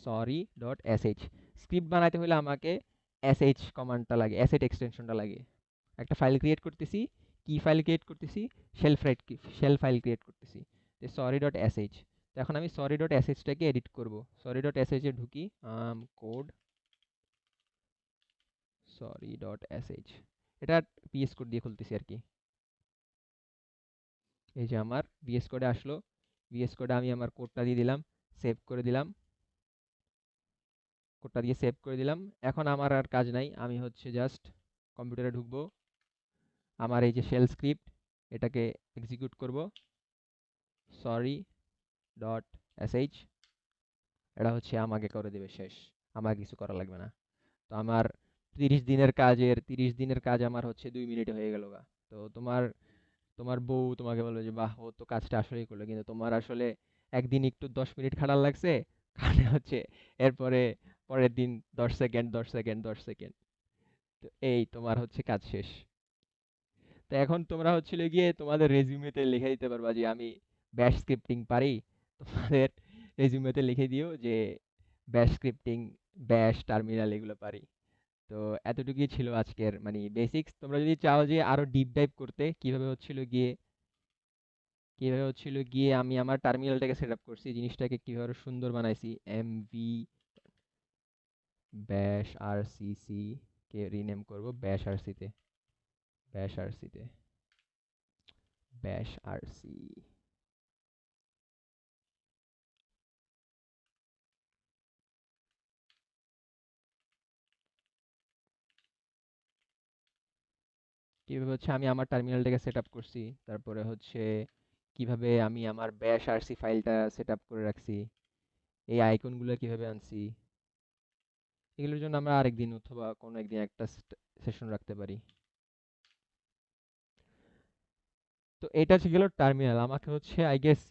sorry dot sh। Script বানাইতে হলে আমাকে sh কমান্ডটা লাগে, sh এক্সটেনশনটা লাগে। একটা ফাইল ক্রিয়েট করতেছি, কি ফাইল ক্রিয়েট করতেছি, শেল ফাইল ক্রিয়েট করতেছি, সরি ডট sh। তো এখন আমি সরি ডট shটাকে এডিট করব। সরি ডট sh এ ঢুকি, কোড সরি ডট sh, এটা পিএস কোড দিয়ে খুলতেছি আর কি। এই যে আমার ভিএস কোডে আসলো, ভিএস কোডে আমি আমার কোডটা দিয়ে দিলাম, সেভ করে দিলাম, কোডটা দিয়ে সেভ করে দিলাম। এখন আমার আর কাজ নাই, আমি হচ্ছে জাস্ট কম্পিউটারে ঢুকবো, আমার এই যে শেল স্ক্রিপ্ট, এটাকে এক্সিকিউট করব, সরি ডট sh। এটা হচ্ছে আমাকে করে দেবে শেষ, আমার কিছু করা লাগবে না। তো আমার 30 দিনের কাজ আমার হচ্ছে 2 মিনিটে হয়ে গেল গা। তো তোমার তোমার বউ তোমাকে বলবে যে বাহ, ও তো কাজটা আসলেই করলো, কিন্তু তোমার আসলে একদিন একটু 10 মিনিট খাটার লাগছে, কারণ হচ্ছে এরপরে পরের দিন 10 সেকেন্ড 10 সেকেন্ড 10 সেকেন্ড। তো এই তোমার হচ্ছে কাজ শেষ। তো এখন তোমরা হচ্ছিল গিয়ে তোমাদের রেজিউমেতে লিখে দিতে পারবা যে আমি ব্যাশ স্ক্রিপ্টিং পারি। তোমাদের রেজিউমেতে লিখে দিও যে ব্যাশ স্ক্রিপ্টিং, ব্যাশ টার্মিনাল এগুলো পারি। তো এতটুকুই ছিল আজকের মানে বেসিক্স। তোমরা যদি চাও যে আরো ডিপ ডাইভ করতে, কিভাবে হচ্ছিল গিয়ে আমি আমার টার্মিনালটাকে সেট আপ করছি, জিনিসটাকে কিভাবে সুন্দর বানাইছি, এমভি ব্যাশ আরসিসি কে রিনেম করব ব্যাশ আরসিতে, ব্যাশ আরসিতে, ব্যাশ আরসি। কিভাবে হচ্ছে আমি আমার টার্মিনালটাকে সেট আপ করছি, তারপরে হচ্ছে কিভাবে আমি আমার ব্যাশ আরসি ফাইলটা সেট আপ করে রাখছি, এই আইকনগুলো কিভাবে আনছি, এগুলোর জন্য আমরা আরেকদিন অথবা কোনো একদিন একটা সেশন রাখতে পারি। তো এটা হচ্ছে গেল টার্মিনাল। আমাকে হচ্ছে আই গেস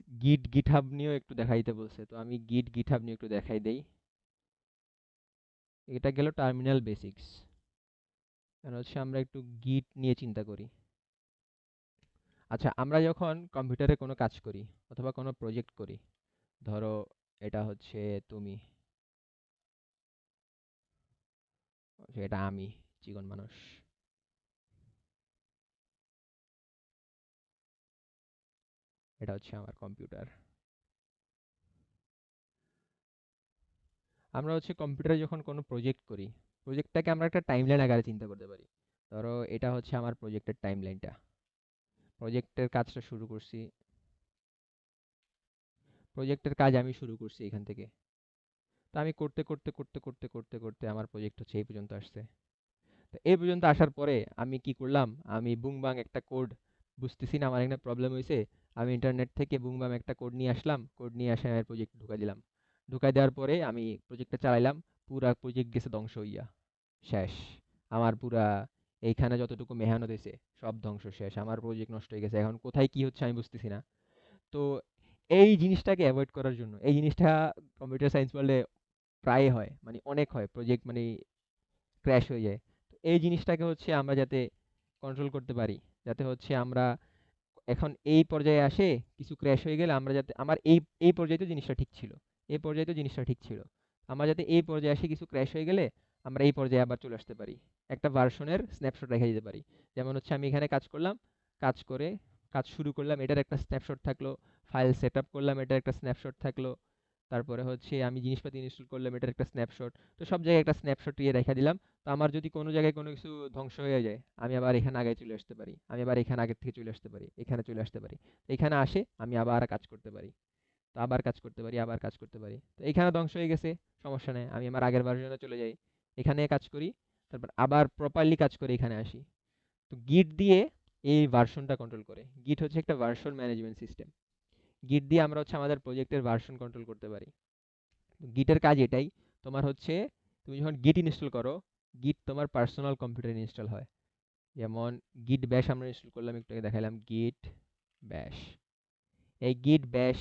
গিটহাব নিয়েও একটু দেখাইতে বলছে, তো আমি গিটহাব নিয়ে একটু দেখাই দেই। এটা গেল টার্মিনাল বেসিক্স। এখন হচ্ছে আমরা একটু গিট নিয়ে চিন্তা করি। আচ্ছা, আমরা যখন কম্পিউটারে কোনো কাজ করি অথবা কোনো প্রজেক্ট করি, ধরো এটা হচ্ছে তুমি, এটা আমি, চিকন মানুষ, এটা হচ্ছে আমার কম্পিউটার। আমরা হচ্ছে কম্পিউটারে যখন কোনো প্রজেক্ট করি, প্রজেক্টটাকে আমরা একটা টাইমলাইন আকারে চিন্তা করতে পারি। ধরো এটা হচ্ছে আমার প্রজেক্টের টাইমলাইনটা, প্রজেক্টের কাজটা শুরু করছি, প্রজেক্টের কাজ আমি শুরু করছি এখান থেকে। তো আমি করতে করতে করতে করতে করতে করতে আমার প্রজেক্ট হচ্ছে এই পর্যন্ত আসছে। তো এই পর্যন্ত আসার পরে আমি কি করলাম, আমি বুংবাং একটা কোড, বুঝতেছি না আমার এখানে প্রবলেম হয়েছে, আমি ইন্টারনেট থেকে বুংবাং একটা কোড নিয়ে আসলাম, কোড নিয়ে আসে আমি প্রজেক্ট ঢুকাই দিলাম। ঢুকাই দেওয়ার পরে আমি প্রজেক্টটা চালাইলাম, পুরা প্রজেক্ট গেছে ধ্বংস হইয়া, শেষ। আমার পুরা এইখানে যতটুকু মেহনত হয়েছে সব ধ্বংস, শেষ, আমার প্রজেক্ট নষ্ট হয়ে গেছে। এখন কোথায় কি হচ্ছে আমি বুঝতেছি না। তো এই জিনিসটাকে অ্যাভয়েড করার জন্য, এই জিনিসটা কম্পিউটার সায়েন্স পড়লে প্রায় হয়, মানে অনেক হয়, প্রজেক্ট মানে ক্র্যাশ হয়ে যায়। তো এই জিনিসটাকে হচ্ছে আমরা যাতে কন্ট্রোল করতে পারি, যাতে হচ্ছে আমরা এখন এই পর্যায়ে আসে কিছু ক্র্যাশ হয়ে গেলে আমরা যাতে আমার এই পর্যায়ে তো জিনিসটা ঠিক ছিল, এই পর্যায়ে তো জিনিসটা ঠিক ছিল, আমরা যাতে এই পর্যায়ে আসে কিছু ক্র্যাশ হয়ে গেলে আমরা এই পর্যায়ে আবার চলে আসতে পারি, একটা ভার্সনের স্ন্যাপশট রেখে দিতে পারি। যেমন হচ্ছে আমি এখানে কাজ করলাম, কাজ করে কাজ শুরু করলাম, এটার একটা স্ন্যাপশট থাকলো, ফাইল সেট আপ করলাম, এটার একটা স্ন্যাপশট থাকলো, তারপরে হচ্ছে আমি জিনিসপাতি ইনস্টল করলাম, এটার একটা স্ন্যাপশট। তো সব জায়গায় একটা স্ন্যাপশট দিয়ে রেখে দিলাম। তো আমার যদি কোনো জায়গায় কোনো কিছু ধ্বংস হয়ে যায়, আমি আবার এখানে আগে চলে আসতে পারি, আমি আবার এখানে আগের থেকে চলে আসতে পারি, এখানে চলে আসতে পারি। তো এখানে আসে আমি আবার কাজ করতে পারি, তো আবার কাজ করতে পারি, আবার কাজ করতে পারি। তো এখানে ধ্বংস হয়ে গেছে, সমস্যা নেই, আমি আমার আগের ভার্সনে চলে যাই, এখানে কাজ করি, তারপর আবার প্রপারলি কাজ করে এখানে আসি। তো গিট দিয়ে এই ভার্সনটা কন্ট্রোল করে। গিট হচ্ছে একটা ভার্সন ম্যানেজমেন্ট সিস্টেম। গিট দিয়ে আমরা হচ্ছে আমাদের প্রজেক্টের ভার্সন কন্ট্রোল করতে পারি। গিটের কাজ এটাই। তোমার হচ্ছে তুমি যখন গিট ইনস্টল করো, গিট তোমার পার্সোনাল কম্পিউটারে ইনস্টল হয়। যেমন গিট ব্যাশ আমরা ইনস্টল করলাম, একটু আগে দেখালাম গিট ব্যাশ। এই গিট ব্যাশ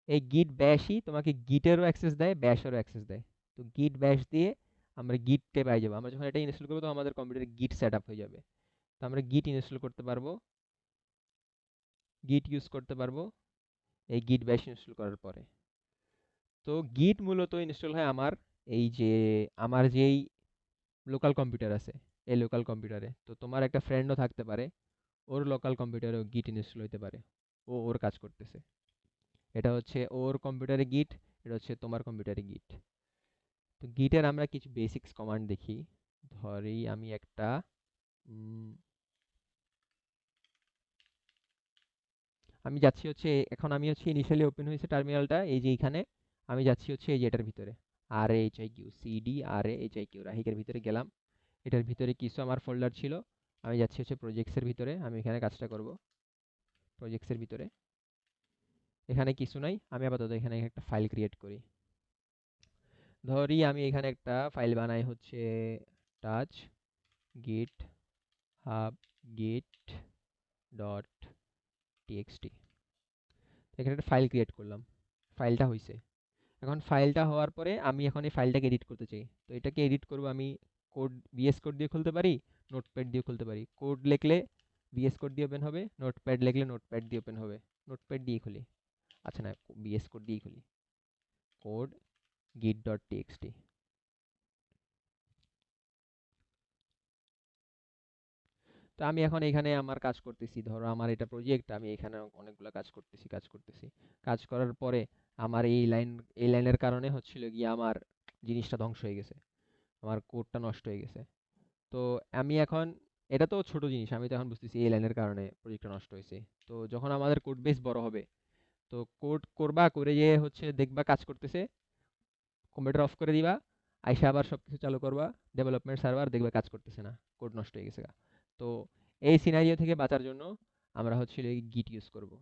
এই গিট ব্যাশই তোমাকে গিটেরও অ্যাক্সেস দেয়, ব্যাশেরও অ্যাক্সেস দেয়। তো গিট ব্যাশ দিয়ে আমরা গিটে পাই যাবো, আমরা যখন এটা ইনস্টল করবো তো আমাদের কম্পিউটারে গিট সেট আপ হয়ে যাবে। তো আমরা গিট ইনস্টল করতে পারবো, গিট ইউজ করতে পারবো এই গিট ব্যাশ ইনস্টল করার পরে। তো গিট মূলত ইনস্টল হয় আমার এই যে আমার যেই লোকাল কম্পিউটার আছে, এই লোকাল কম্পিউটারে। তো তোমার একটা ফ্রেন্ডও থাকতে পারে, ওর লোকাল কম্পিউটারেও গিট ইনস্টল হইতে পারে, ও ওর কাজ করতেছে। এটা হচ্ছে ওর কম্পিউটারে গিট, এটা হচ্ছে তোমার কম্পিউটারে গিট। তো গিটের আমরা কিছু বেসিক্স কমান্ড দেখি। ধরি আমি একটা উম, আমি যাচ্ছি হচ্ছে, এখন আমি হচ্ছে ইনিশিয়ালি ওপেন হয়েছে টার্মিনালটা এই যে এইখানে, আমি যাচ্ছি হচ্ছে এই যে এটার ভিতরে, আর এইচ আই কিউ সিডি আর এইচ আই কিউ রাহিকের ভিতরে গেলাম। এটার ভিতরে কিছু আমার ফোল্ডার ছিল, আমি যাচ্ছি হচ্ছে প্রজেক্টসের ভিতরে, আমি এখানে কাজটা করব প্রজেক্টসের ভিতরে। এখানে কিছু নাই, আমি আপাতত এখানে একটা ফাইল ক্রিয়েট করি। ধরি আমি এখানে একটা ফাইল বানাই হচ্ছে টাচ গিট হাব গিট ডট টিএক্সটি। এখানে একটা ফাইল ক্রিয়েট করলাম, ফাইলটা হয়েছে। এখন ফাইলটা হওয়ার পরে আমি এখন এই ফাইলটাকে এডিট করতে চাই। তো এটাকে এডিট করব আমি কোড, ভিএস কোড দিয়ে খুলতে পারি, নোটপ্যাড দিয়ে খুলতে পারি। কোড লিখলে ভিএস কোড দিয়ে ওপেন হবে, নোটপ্যাড লিখলে নোটপ্যাড দিয়ে ওপেন হবে। নোটপ্যাড দিয়ে খুলি, আচ্ছা না, ভিএস কোড দিয়েই খুলি, কোড git ডট টিএক্সটি। তো আমি এখন এখানে আমার কাজ করতেছি, ধরো আমার এটা প্রজেক্ট, আমি এখানে অনেকগুলো কাজ করতেছি। কাজ করার পরে আমার এই লাইনের কারণে হচ্ছিল গিয়ে আমার জিনিসটা ধ্বংস হয়ে গেছে, আমার কোডটা নষ্ট হয়ে গেছে। তো আমি এখন, এটা তো ছোট জিনিস, আমি তো এখন বুঝতেছি এই লাইনের কারণে প্রজেক্টটা নষ্ট হয়েছে। তো যখন আমাদের কোড বেস বড় হবে, তো কোড করবা, করে যে হচ্ছে দেখবা কাজ করতেছে, কম্পিউটার অফ করে দিবা, আইসা আবার সবকিছু চালু করবা, ডেভেলপমেন্ট সার্ভার, দেখবা কাজ করতেছে না, কোড নষ্ট হয়ে গেছে গা। তো এই সিনারিও থেকে বাঁচার জন্য আমরা হচ্ছে গিট ইউজ করব।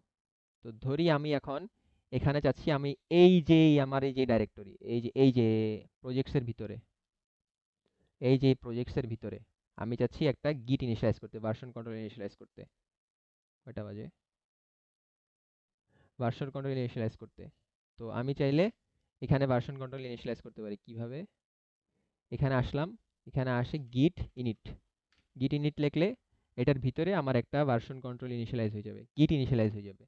তো ধরি আমি এখন এখানে চাচ্ছি, আমি আমার এই যে ডাইরেক্টরি, এই যে প্রজেক্টসের ভিতরে, প্রজেক্টসের ভিতরে আমি চাচ্ছি একটা গিট ইনিশিয়ালাইজ করতে, ভার্সন কন্ট্রোল ইনিশিয়ালাইজ করতে। কয়টা বাজে? ভার্সন কন্ট্রোল ইনিশিয়ালাইজ করতে। তো আমি চাইলে এখানে ভার্সন কন্ট্রোল ইনিশিয়ালাইজ করতে পারি কিভাবে? এখানে আসলাম, এখানে আসে গিট ইনিট লিখলে এটার ভিতরে আমার একটা ভার্সন কন্ট্রোল ইনিশিয়ালাইজ হয়ে যাবে, গিট ইনিশিয়ালাইজ হয়ে যাবে।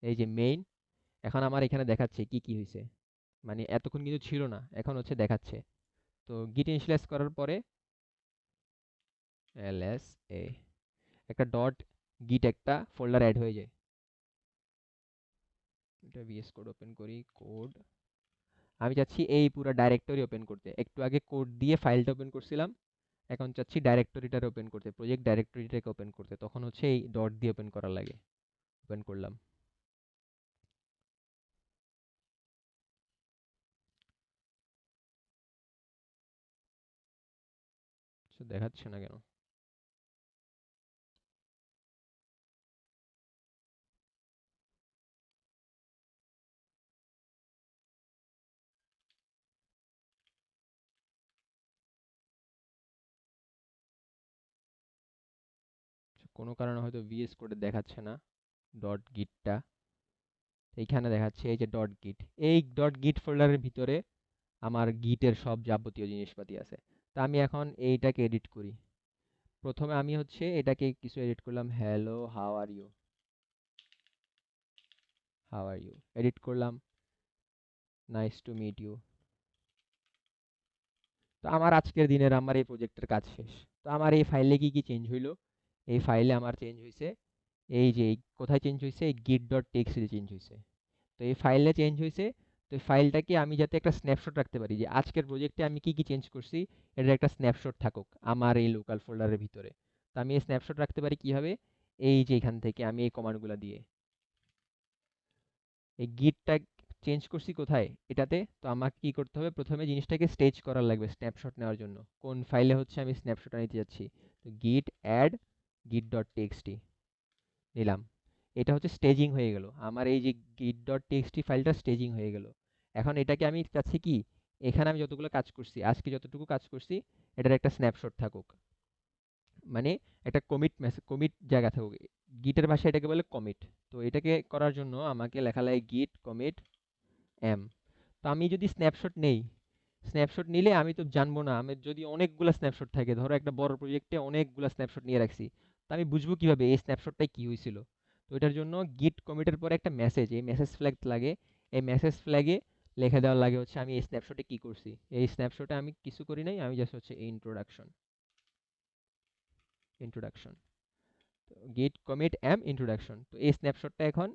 এই যে মেইন, এখন আমার এখানে দেখাচ্ছে কি কি হয়েছে, মানে এতক্ষণ কিন্তু ছিল না, এখন হচ্ছে দেখাচ্ছে। তো গিট ইনিশিয়ালাইজ করার পরে এলএস এ একটা ডট গিট একটা ফোল্ডার অ্যাড হয়ে যায়। এটা ভিএস কোড ওপেন করি, কোড, আমি চাচ্ছি এই পুরো ডাইরেক্টরি ওপেন করতে। একটু আগে কোড দিয়ে ফাইলটা ওপেন করছিলাম, এখন চাচ্ছি ডাইরেক্টরিটার ওপেন করতে, প্রজেক্ট ডাইরেক্টরিটাকে ওপেন করতে, তখন হচ্ছে এই ডট দিয়ে ওপেন করা লাগে। ওপেন করলাম, কিছু দেখাচ্ছে না কেন? কোনো কারণে হয়তো ভিএস কোডে দেখাচ্ছে না ডট গিটটা, এইখানে দেখাচ্ছে এই যে ডট গিট। এই ডট গিট ফোল্ডারের ভিতরে আমার গিটের সব যাবতীয় জিনিসপাতি আছে। তা আমি এখন এইটাকে এডিট করি। প্রথমে আমি হচ্ছে এটাকে কিছু এডিট করলাম, hello how are you, how are you edit করলাম, নাইস টু মিট ইউ। তো আমার আজকের দিনের আমার এই প্রজেক্টের কাজ শেষ। তো আমার এই ফাইলে কি কি চেঞ্জ হইলো, এই ফাইলে আমার চেঞ্জ হয়েছে এই যে কোথায় চেঞ্জ হয়েছে, এই গিট ডট টেক্সটে চেঞ্জ হয়েছে। তো এই ফাইলে চেঞ্জ হয়েছে। তো এই ফাইলটাকে আমি যাতে একটা স্ন্যাপশট রাখতে পারি যে আজকের প্রজেক্টে আমি কি কি চেঞ্জ করছি, এটার একটা স্ন্যাপশট থাকুক আমার এই লোকাল ফোল্ডারের ভিতরে। তো আমি এই স্ন্যাপশট রাখতে পারি কিভাবে, এই যে এখান থেকে আমি এই কমান্ডগুলো দিয়ে এই গিটটা চেঞ্জ করছি কোথায় এটাতে। তো আমাকে কি করতে হবে, প্রথমে জিনিসটাকে স্টেজ করার লাগবে স্ন্যাপশট নেওয়ার জন্য। কোন ফাইলে হচ্ছে আমি স্ন্যাপশটটা নিতে যাচ্ছি, তো গিট অ্যাড গিট ডট টেক্সটি নিলাম। এটা হচ্ছে স্টেজিং হয়ে গেল, আমার এই যে গিট ডট টেক্সটি ফাইলটা স্টেজিং হয়ে গেল। এখন এটাকে আমি চাচ্ছি কি, এখানে আমি যতগুলো কাজ করছি আজকে যতটুকু কাজ করছি এটার একটা স্ন্যাপশট থাকুক, মানে একটা কমিট মেসেজ, কমিট জায়গা থাকুক। গিটের ভাষায় এটাকে বলে কমিট। তো এটাকে করার জন্য আমাকে লেখা লাগে গিট কমিট এম। তো আমি যদি স্ন্যাপশট নেই, স্ন্যাপশট নিলে আমি তো জানবো না, আমি যদি অনেকগুলো স্ন্যাপশট থাকে, ধরো একটা বড় প্রজেক্টে অনেকগুলো স্ন্যাপশট নিয়ে রাখছি, তো আমি বুঝবো কিভাবে এই স্ন্যাপশটটাই কি হয়েছিল। তো এটার জন্য গিট কমিটের পরে একটা মেসেজ, এই মেসেজ ফ্ল্যাগ লাগে। এই মেসেজ ফ্ল্যাগে লিখে দেওয়ার লাগে হচ্ছে আমি এই স্ন্যাপশটে কি করছি। এই স্ন্যাপশটে আমি কিছু করি নাই, আমি জাস্ট হচ্ছে ইন্ট্রোডাকশন, ইন্ট্রোডাকশন গিট কমিট এম ইন্ট্রোডাকশন। তো এই স্ন্যাপশটটা এখন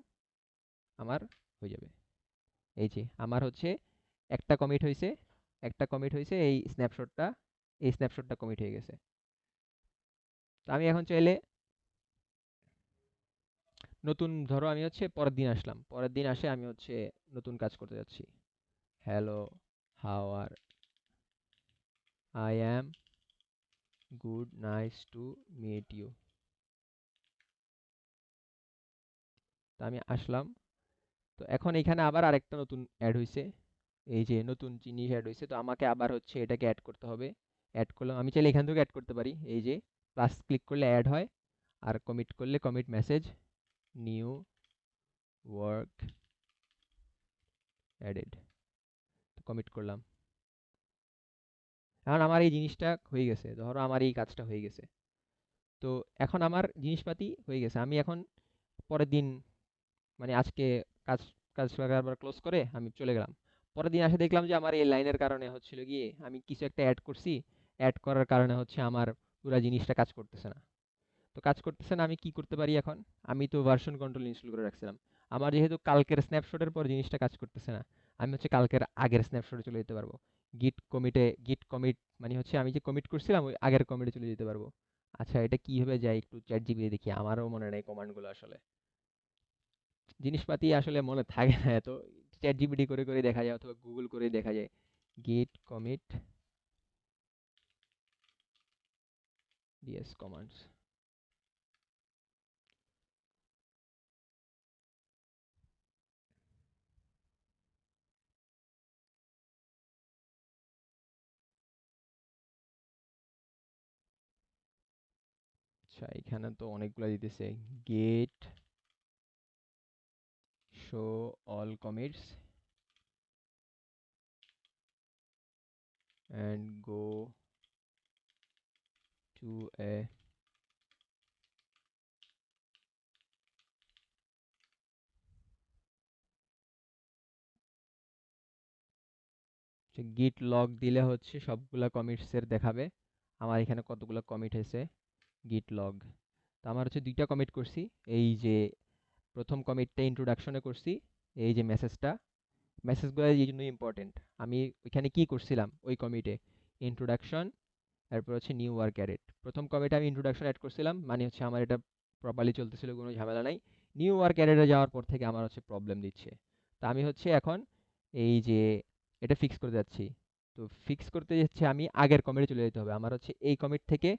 আমার হয়ে যাবে। এই যে আমার হচ্ছে একটা কমিট হয়েছে, একটা কমিট হয়েছে, এই স্ন্যাপশটটা কমিট হয়ে গেছে। তো আমি এখন চাইলে নতুন, ধরো আমি হচ্ছে পরের দিন আসলাম, পরের দিন আসে আমি হচ্ছে নতুন কাজ করতে যাচ্ছি, hello how are I am good nice to meet you. তো আমি আসলাম। তো এখন এখানে আবার আরেকটা নতুন অ্যাড হয়েছে, এই যে নতুন জিনিস অ্যাড হয়েছে। তো আমাকে আবার হচ্ছে এটাকে অ্যাড করতে হবে। অ্যাড করলাম, আমি চাইলে এখান থেকে অ্যাড করতে পারি, এই যে প্লাস ক্লিক করলে অ্যাড হয়, আর কমিট করলে commit message new work added, commit করলাম। এখন আমার এই জিনিসটা হয়ে গেছে, ধরো আমার এই কাজটা হয়ে গেছে। তো এখন আমার জিনিসপাতি হয়ে গেছে, আমি এখন পরের দিন, মানে আজকে কাজ কাজ আবার ক্লোজ করে আমি চলে গেলাম। পরের দিন এসে দেখলাম যে আমার এই লাইনের কারণে হচ্ছিল গিয়ে আমি কিছু একটা অ্যাড করছি, অ্যাড করার কারণে হচ্ছে আমার পুরো জিনিসটা কাজ করতেছে না। তো কাজ করতেছে না, আমি কি করতে পারি এখন, আমি তো ভার্সন কন্ট্রোল ইনস্টল করে রাখছিলাম। আমার যেহেতু কালকের স্ন্যাপশটের পর জিনিসটা কাজ করতেছে না, আমি হচ্ছে কালকের আগের স্ন্যাপশটে চলে যেতে পারবো। গিট কমিট মানে হচ্ছে আমি যে কমিট করছিলাম ওই আগের কমিটে চলে যেতে পারবো। আচ্ছা এটা কিভাবে যায় একটু চ্যাট জিপিটি দেখি, আমারও মনে নেই কমান্ডগুলো আসলে, জিনিসপাতি আসলে মনে থাকে না এত, চ্যাট জিপিটি করে করে দেখা যায় অথবা গুগল করে দেখা যায়। গিট কমিট ডিএস কমান্ডস, আচ্ছা এখানে তো অনেকগুলা দিতেছে, get show all commits and go to a git log দিলে হচ্ছে সবগুলা কমিটস এর দেখাবে আমার এখানে কতগুলো কমিট হয়েছে। গিট লগ, তো আমার হচ্ছে দুইটা কমিট করছি, এই যে প্রথম কমিটটা ইন্ট্রোডাকশনে করছি, এই যে মেসেজটা, মেসেজগুলো এই জন্য ইম্পর্টেন্ট। আমি ওইখানে কি করছিলাম ওই কমিটে, ইন্ট্রোডাকশন, তারপর হচ্ছে নিউ ওয়ার্ক অ্যাডেড। প্রথম কমিটে আমি ইন্ট্রোডাকশন অ্যাড করছিলাম, মানে হচ্ছে আমার এটা প্রপারলি চলতেছিল, কোনো ঝামেলা নাই। নিউ ওয়ার্ক অ্যাডেডে যাওয়ার পর থেকে আমার হচ্ছে প্রবলেম দিচ্ছে। তো আমি হচ্ছে এখন এই যে এটা ফিক্স করতে যাচ্ছি। তো ফিক্স করতে যাচ্ছে আমি আগের কমিটে চলে যেতে হবে, আমার হচ্ছে এই কমিট থেকে,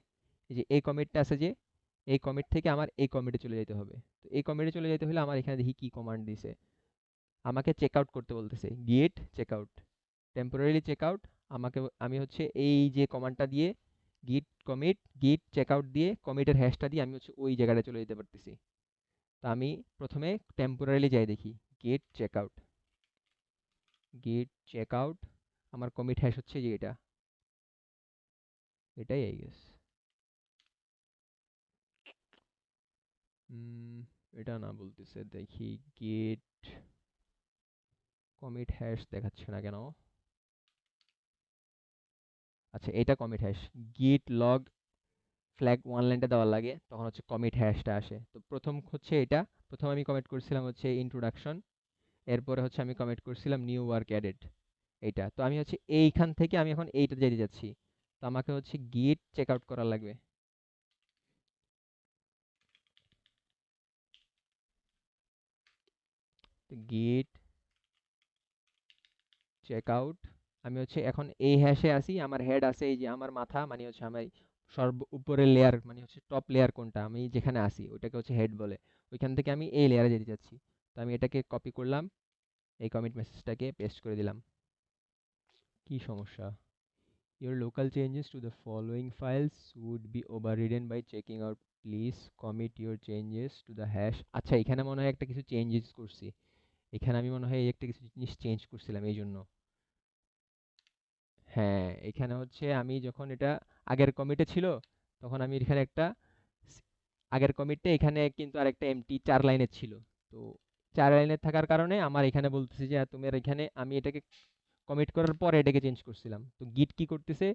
এই যে এই কমিটটা আছে যে, এই কমিট থেকে আমার এই কমিটে চলে যেতে হবে। তো এই কমিটে চলে যেতে হলে আমার এখানে দেখি কি কমান্ড দিছে, আমাকে চেক আউট করতে বলতেছে, git check out, temporarily check out. আমি হচ্ছে এই যে কমান্ডটা দিয়ে গিট গিট চেকআউট দিয়ে কমিটের হ্যাশটা দিয়ে আমি হচ্ছে ওই জায়গাটা চলে যেতে পারতেছি। তো আমি প্রথমে টেম্পোরারিলি যাই দেখি গিট চেকআউট আমার কমিট হ্যাশ হচ্ছে যে এটাই আই গেস। এটা না বলতেছে, দেখি গিট কমিট হ্যাশ দেখাচ্ছে না কেন। আচ্ছা, এটা কমিট হ্যাশ। গিট লগ ফ্ল্যাগ ওয়ান লাইনটা দেওয়ার লাগে, তখন হচ্ছে কমিট হ্যাশটা আসে। তো প্রথম হচ্ছে এটা, প্রথম আমি কমিট করছিলাম হচ্ছে ইন্ট্রোডাকশন, এরপরে হচ্ছে আমি কমিট করছিলাম নিউ ওয়ার্ক অ্যাডেড, এইটা। তো আমি হচ্ছে এইখান থেকে আমি এখন এইটা যেতে যাচ্ছি, তো আমাকে হচ্ছে গিট চেক আউট করা লাগবে। গিট চেক আউট, আমি হচ্ছে এখন এই হ্যাশে আসি, আমার হেড আছে এই যে আমার মাথা, মানে হচ্ছে আমার সর্ব উপরের লেয়ার, মানে হচ্ছে টপ লেয়ার কোনটা আমি যেখানে আসি ওইটাকে হচ্ছে হেড বলে। ওইখান থেকে আমি এই লেয়ারে যেতে চাচ্ছি। তো আমি এটাকে কপি করলাম, এই কমিট মেসেজটাকে পেস্ট করে দিলাম। কি সমস্যা? Your local changes to the following files would be overridden by checking out. Please commit your changes to the hash. আচ্ছা, এখানে মনে হয় একটা কিছু চেঞ্জেস করছি। এখানে আমি মনে হয় এই একটা কিছু জিনিস চেঞ্জ করছিলাম এই জন্য। হ্যাঁ, এখানে হচ্ছে আমি যখন এটা আগের কমিটে ছিল, তখন আমি এখানে একটা স- আগের কমিটে এখানে কিন্তু আরেকটা এমটি 4 লাইনের ছিল। তো 4 লাইনের থাকার কারণে আমার এখানে বলতেছে যে তোমার এখানে, আমি এটাকে কমিট করার পরে এটাকে চেঞ্জ করছিলাম। তো গিট কি করতেছে,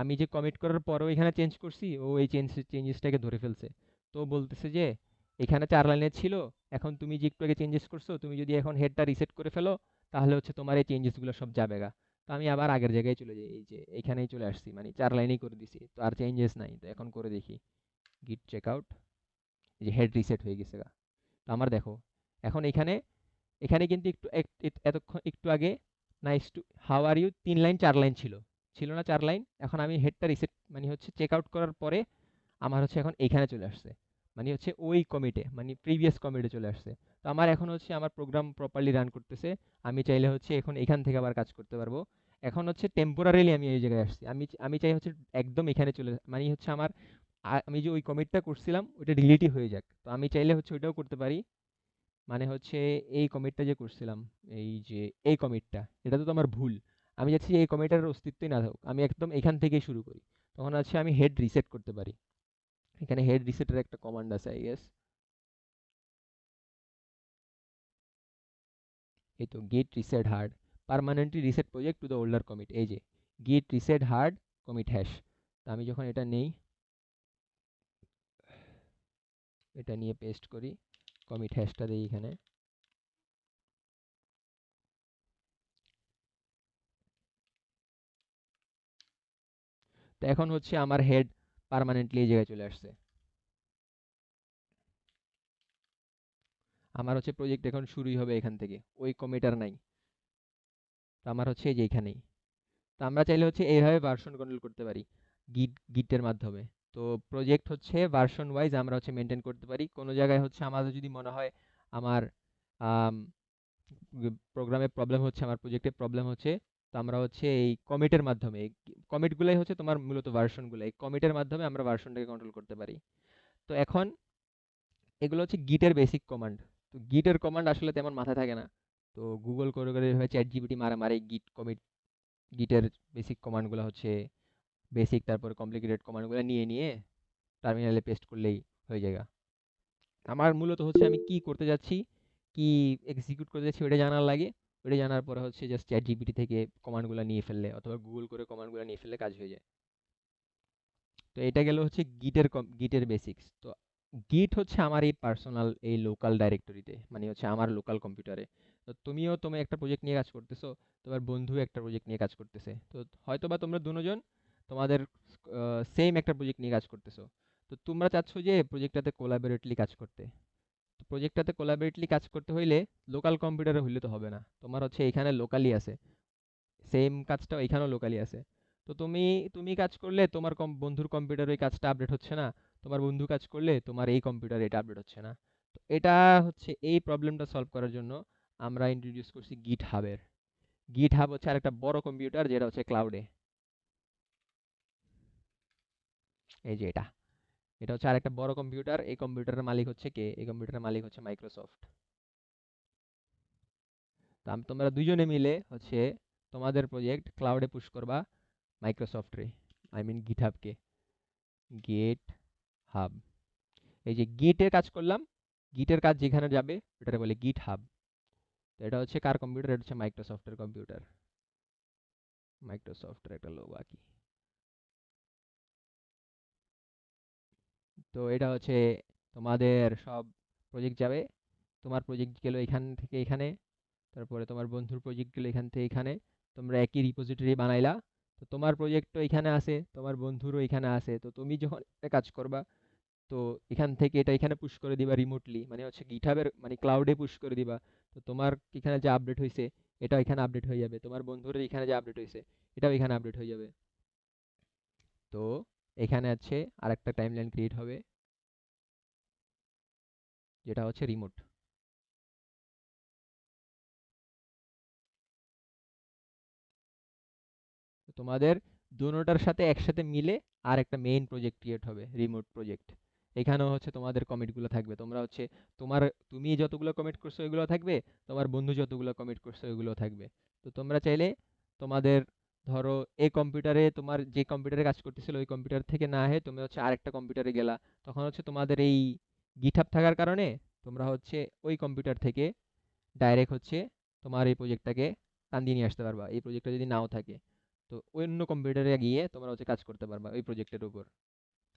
আমি যে কমিট করার পরেও এখানে চেঞ্জ করছি, ও এই চেঞ্জেসটাকে ধরে ফেলছে। তো বলতেছে যে এখানে 4 লাইনের ছিল, এখন তুমি যে একটু আগে চেঞ্জেস করছো, তুমি যদি এখন হেডটা রিসেট করে ফেলো, তাহলে হচ্ছে তোমার এই চেঞ্জেসগুলো সব যাবে গা। তো আমি আবার আগের জায়গায় চলে যাই, এই যে এখানেই চলে আসছি, মানে 4 লাইনেই করে দিছি, তো আর চেঞ্জেস নাই। তো এখন করে দেখি গিট চেক আউট, এই যে হেড রিসেট হয়ে গেছে গা। তো আমার দেখো এখন এখানে, এখানে কিন্তু এতক্ষণ একটু আগে nice to how are you 3 line 4 line ছিল, ছিল না 4 লাইন। এখন আমি হেডটা রিসেট মানে হচ্ছে চেক আউট করার পরে আমার হচ্ছে এখন এইখানে চলে আসছে, মানে হচ্ছে ওই কমিটে, মানে প্রিভিয়াস কমিটে চলে আসছে। তো আমার এখন হচ্ছে আমার প্রোগ্রাম প্রপারলি রান করতেছে। আমি চাইলে হচ্ছে এখন এখান থেকে আবার কাজ করতে পারবো। এখন হচ্ছে টেম্পোরারিলি আমি এই জায়গায় আসছি, আমি চাই হচ্ছে একদম এখানে চলে, মানে হচ্ছে আমার আমি যে ওই কমিটটা করছিলাম ওইটা ডিলিটই হয়ে যাক। তো আমি চাইলে হচ্ছে ওইটাও করতে পারি, মানে হচ্ছে এই কমিটটা যে করছিলাম, এই যে এই কমিটটা, এটা তো আমার ভুল। আমি চাচ্ছি যে এই কমিটার অস্তিত্বই না থাকুক, আমি একদম এখান থেকেই শুরু করি। তখন হচ্ছে আমি হেড রিসেট করতে পারি। এখানে হেড রিসেটের একটা কমান্ড আছে আই গেস। এই তো গিট reset hard permanently reset project to the older commit, এই যে গিট রিসেট হার্ড কমিট হ্যাশ। তো আমি যখন এটা নেই, এটা নিয়ে পেস্ট করি, কমিট হ্যাশটা দিই এখানে। তো এখন হচ্ছে আমার হেড পার্মানেন্টলি এই জায়গায় চলে আসছে। আমার হচ্ছে প্রজেক্ট এখন শুরুই হবে এখান থেকে, ওই কমিটার নাই। তো আমার হচ্ছে এই যে এখানেই। তো আমরা চাইলে হচ্ছে এইভাবে ভার্সন কন্ট্রোল করতে পারি গিটের মাধ্যমে। তো প্রজেক্ট হচ্ছে ভার্সন ওয়াইজ আমরা হচ্ছে মেনটেন করতে পারি। কোনো জায়গায় হচ্ছে আমাদের যদি মনে হয় আমার প্রোগ্রামে প্রবলেম হচ্ছে, আমার প্রজেক্টে প্রবলেম হচ্ছে, তো আমরা হচ্ছে এই কমিটের মাধ্যমে, কমিটগুলাই হচ্ছে তোমার মূলত ভার্সনগুলো, এই কমিটের মাধ্যমে আমরা ভার্সনটাকে কন্ট্রোল করতে পারি। তো এখন এগুলো হচ্ছে গিটের বেসিক কমান্ড। তো গিটের কমান্ড আসলে তেমন মাথায় থাকে না, তো গুগল করে করে এভাবে চ্যাট জিপিটি মারা মারে গিট কমিট, গিটের বেসিক কমান্ডগুলো হচ্ছে বেসিক, তারপর কমপ্লিকেটেড কমান্ডগুলো নিয়ে নিয়ে টার্মিনালে পেস্ট করলেই হয়ে যায়। আমার মূলত হচ্ছে আমি কি করতে যাচ্ছি, কি এক্সিকিউট করতে যাচ্ছি ওটা জানার লাগে। ওটা জানার পরে হচ্ছে জাস্ট চ্যাট জিপিটি থেকে কমান্ডগুলো নিয়ে ফেললে অথবা গুগল করে কমান্ডগুলো নিয়ে ফেললে কাজ হয়ে যায়। তো এটা গেল হচ্ছে গিটের বেসিক্স। তো গিট হচ্ছে আমার এই পার্সোনাল এই লোকাল ডাইরেক্টরিতে, মানে হচ্ছে আমার লোকাল কম্পিউটারে। তো তুমি একটা প্রজেক্ট নিয়ে কাজ করতেছো, তোমার বন্ধু একটা প্রজেক্ট নিয়ে কাজ করতেছে, তো হয়তোবা তোমরা দুজন তোমাদের সেম একটা প্রজেক্ট নিয়ে কাজ করতেছো। তো তোমরা চাচ্ছ যে প্রজেক্টটাতে কোলাবোরেটলি কাজ করতে। তো প্রজেক্টটাতে কোলাবোরেটলি কাজ করতে হইলে লোকাল কম্পিউটারে হইলে তো হবে না, তোমার হচ্ছে এখানে লোকালি আছে, সেম কাজটাও এখানেও লোকালি আছে। তো তুমি কাজ করলে তোমার বন্ধুর কম্পিউটারে ওই কাজটা আপডেট হচ্ছে না, তোমার বন্ধু কাজ করলে তোমার এই কম্পিউটারে এটা আপডেট হচ্ছে না। তো এটা হচ্ছে এই প্রবলেমটা সলভ করার জন্য আমরা ইন্ট্রোডিউস করছি গিট হাব হচ্ছে আরেকটা বড় কম্পিউটার যেটা হচ্ছে ক্লাউডে। এই যে এটা, এটা হচ্ছে আরেকটা বড় কম্পিউটার। এই কম্পিউটারের মালিক হচ্ছে কে? এই কম্পিউটারের মালিক হচ্ছে মাইক্রোসফট। তো তোমরা দুইজনে মিলে হচ্ছে তোমাদের প্রজেক্ট ক্লাউডে পুশ করবা মাইক্রোসফট রে, আই মিন গিটহাবকে। গেট হাব, এই যে গিটের কাজ করলাম, গিটের কাজ যেখানে যাবে ওটারে বলে গিট হাব। তো এটা হচ্ছে কার কম্পিউটার? এটা হচ্ছে মাইক্রোসফটের কম্পিউটার। মাইক্রোসফটের একটা লোগো আঁকি। তো এটা হচ্ছে তোমাদের সব প্রজেক্ট যাবে। তোমার প্রজেক্ট গেল এখান থেকে এখানে, তারপরে তোমার বন্ধুর প্রজেক্ট গেল এখান থেকে এখানে। তোমরা একই রিপোজিটরি বানাইলা। তো তোমার প্রজেক্টও এখানে আছে, তোমার বন্ধুরও এখানে আছে। তো তুমি যখন একটা কাজ করবা, তো এখান থেকে এটা এখানে পুশ করে দিবা রিমোটলি, মানে হচ্ছে গিটহাবের মানে ক্লাউডে পুশ করে দিবা। তো তোমার এখানে যে আপডেট হয়েছে এটাও এখানে আপডেট হয়ে যাবে, তোমার বন্ধুর এখানে যে আপডেট হয়েছে এটাও এখানে আপডেট হয়ে যাবে। তো এখানে আছে আরেকটা টাইমলাইন ক্রিয়েট হবে, যেটা হচ্ছে রিমোট। তোমাদের দুটোটার সাথে একসাথে মিলে আর একটা মেইন প্রজেক্ট ক্রিয়েট হবে, রিমোট প্রজেক্ট। এখানেও হচ্ছে তোমাদের কমিটগুলো থাকবে। তোমরা হচ্ছে তোমার, তুমি যতগুলো কমিট করছো ওইগুলো থাকবে, তোমার বন্ধু যতগুলো কমিট করছো ওইগুলো থাকবে। তো তোমরা চাইলে তোমাদের, ধরো এই কম্পিউটারে তোমার যে কম্পিউটারে কাজ করতেছিল ওই কম্পিউটার থেকে না হয়ে তুমি হচ্ছে আরেকটা কম্পিউটারে গেলা, তখন হচ্ছে তোমাদের এই গিটহাব থাকার কারণে তোমরা হচ্ছে ওই কম্পিউটার থেকে ডাইরেক্ট হচ্ছে তোমার এই প্রজেক্টটাকে টান নিয়ে আসতে পারবা, এই প্রজেক্টটা যদি নাও থাকে। তো অন্য কম্পিউটারে গিয়ে তোমরা হচ্ছে কাজ করতে পারবা ওই প্রজেক্টের উপর।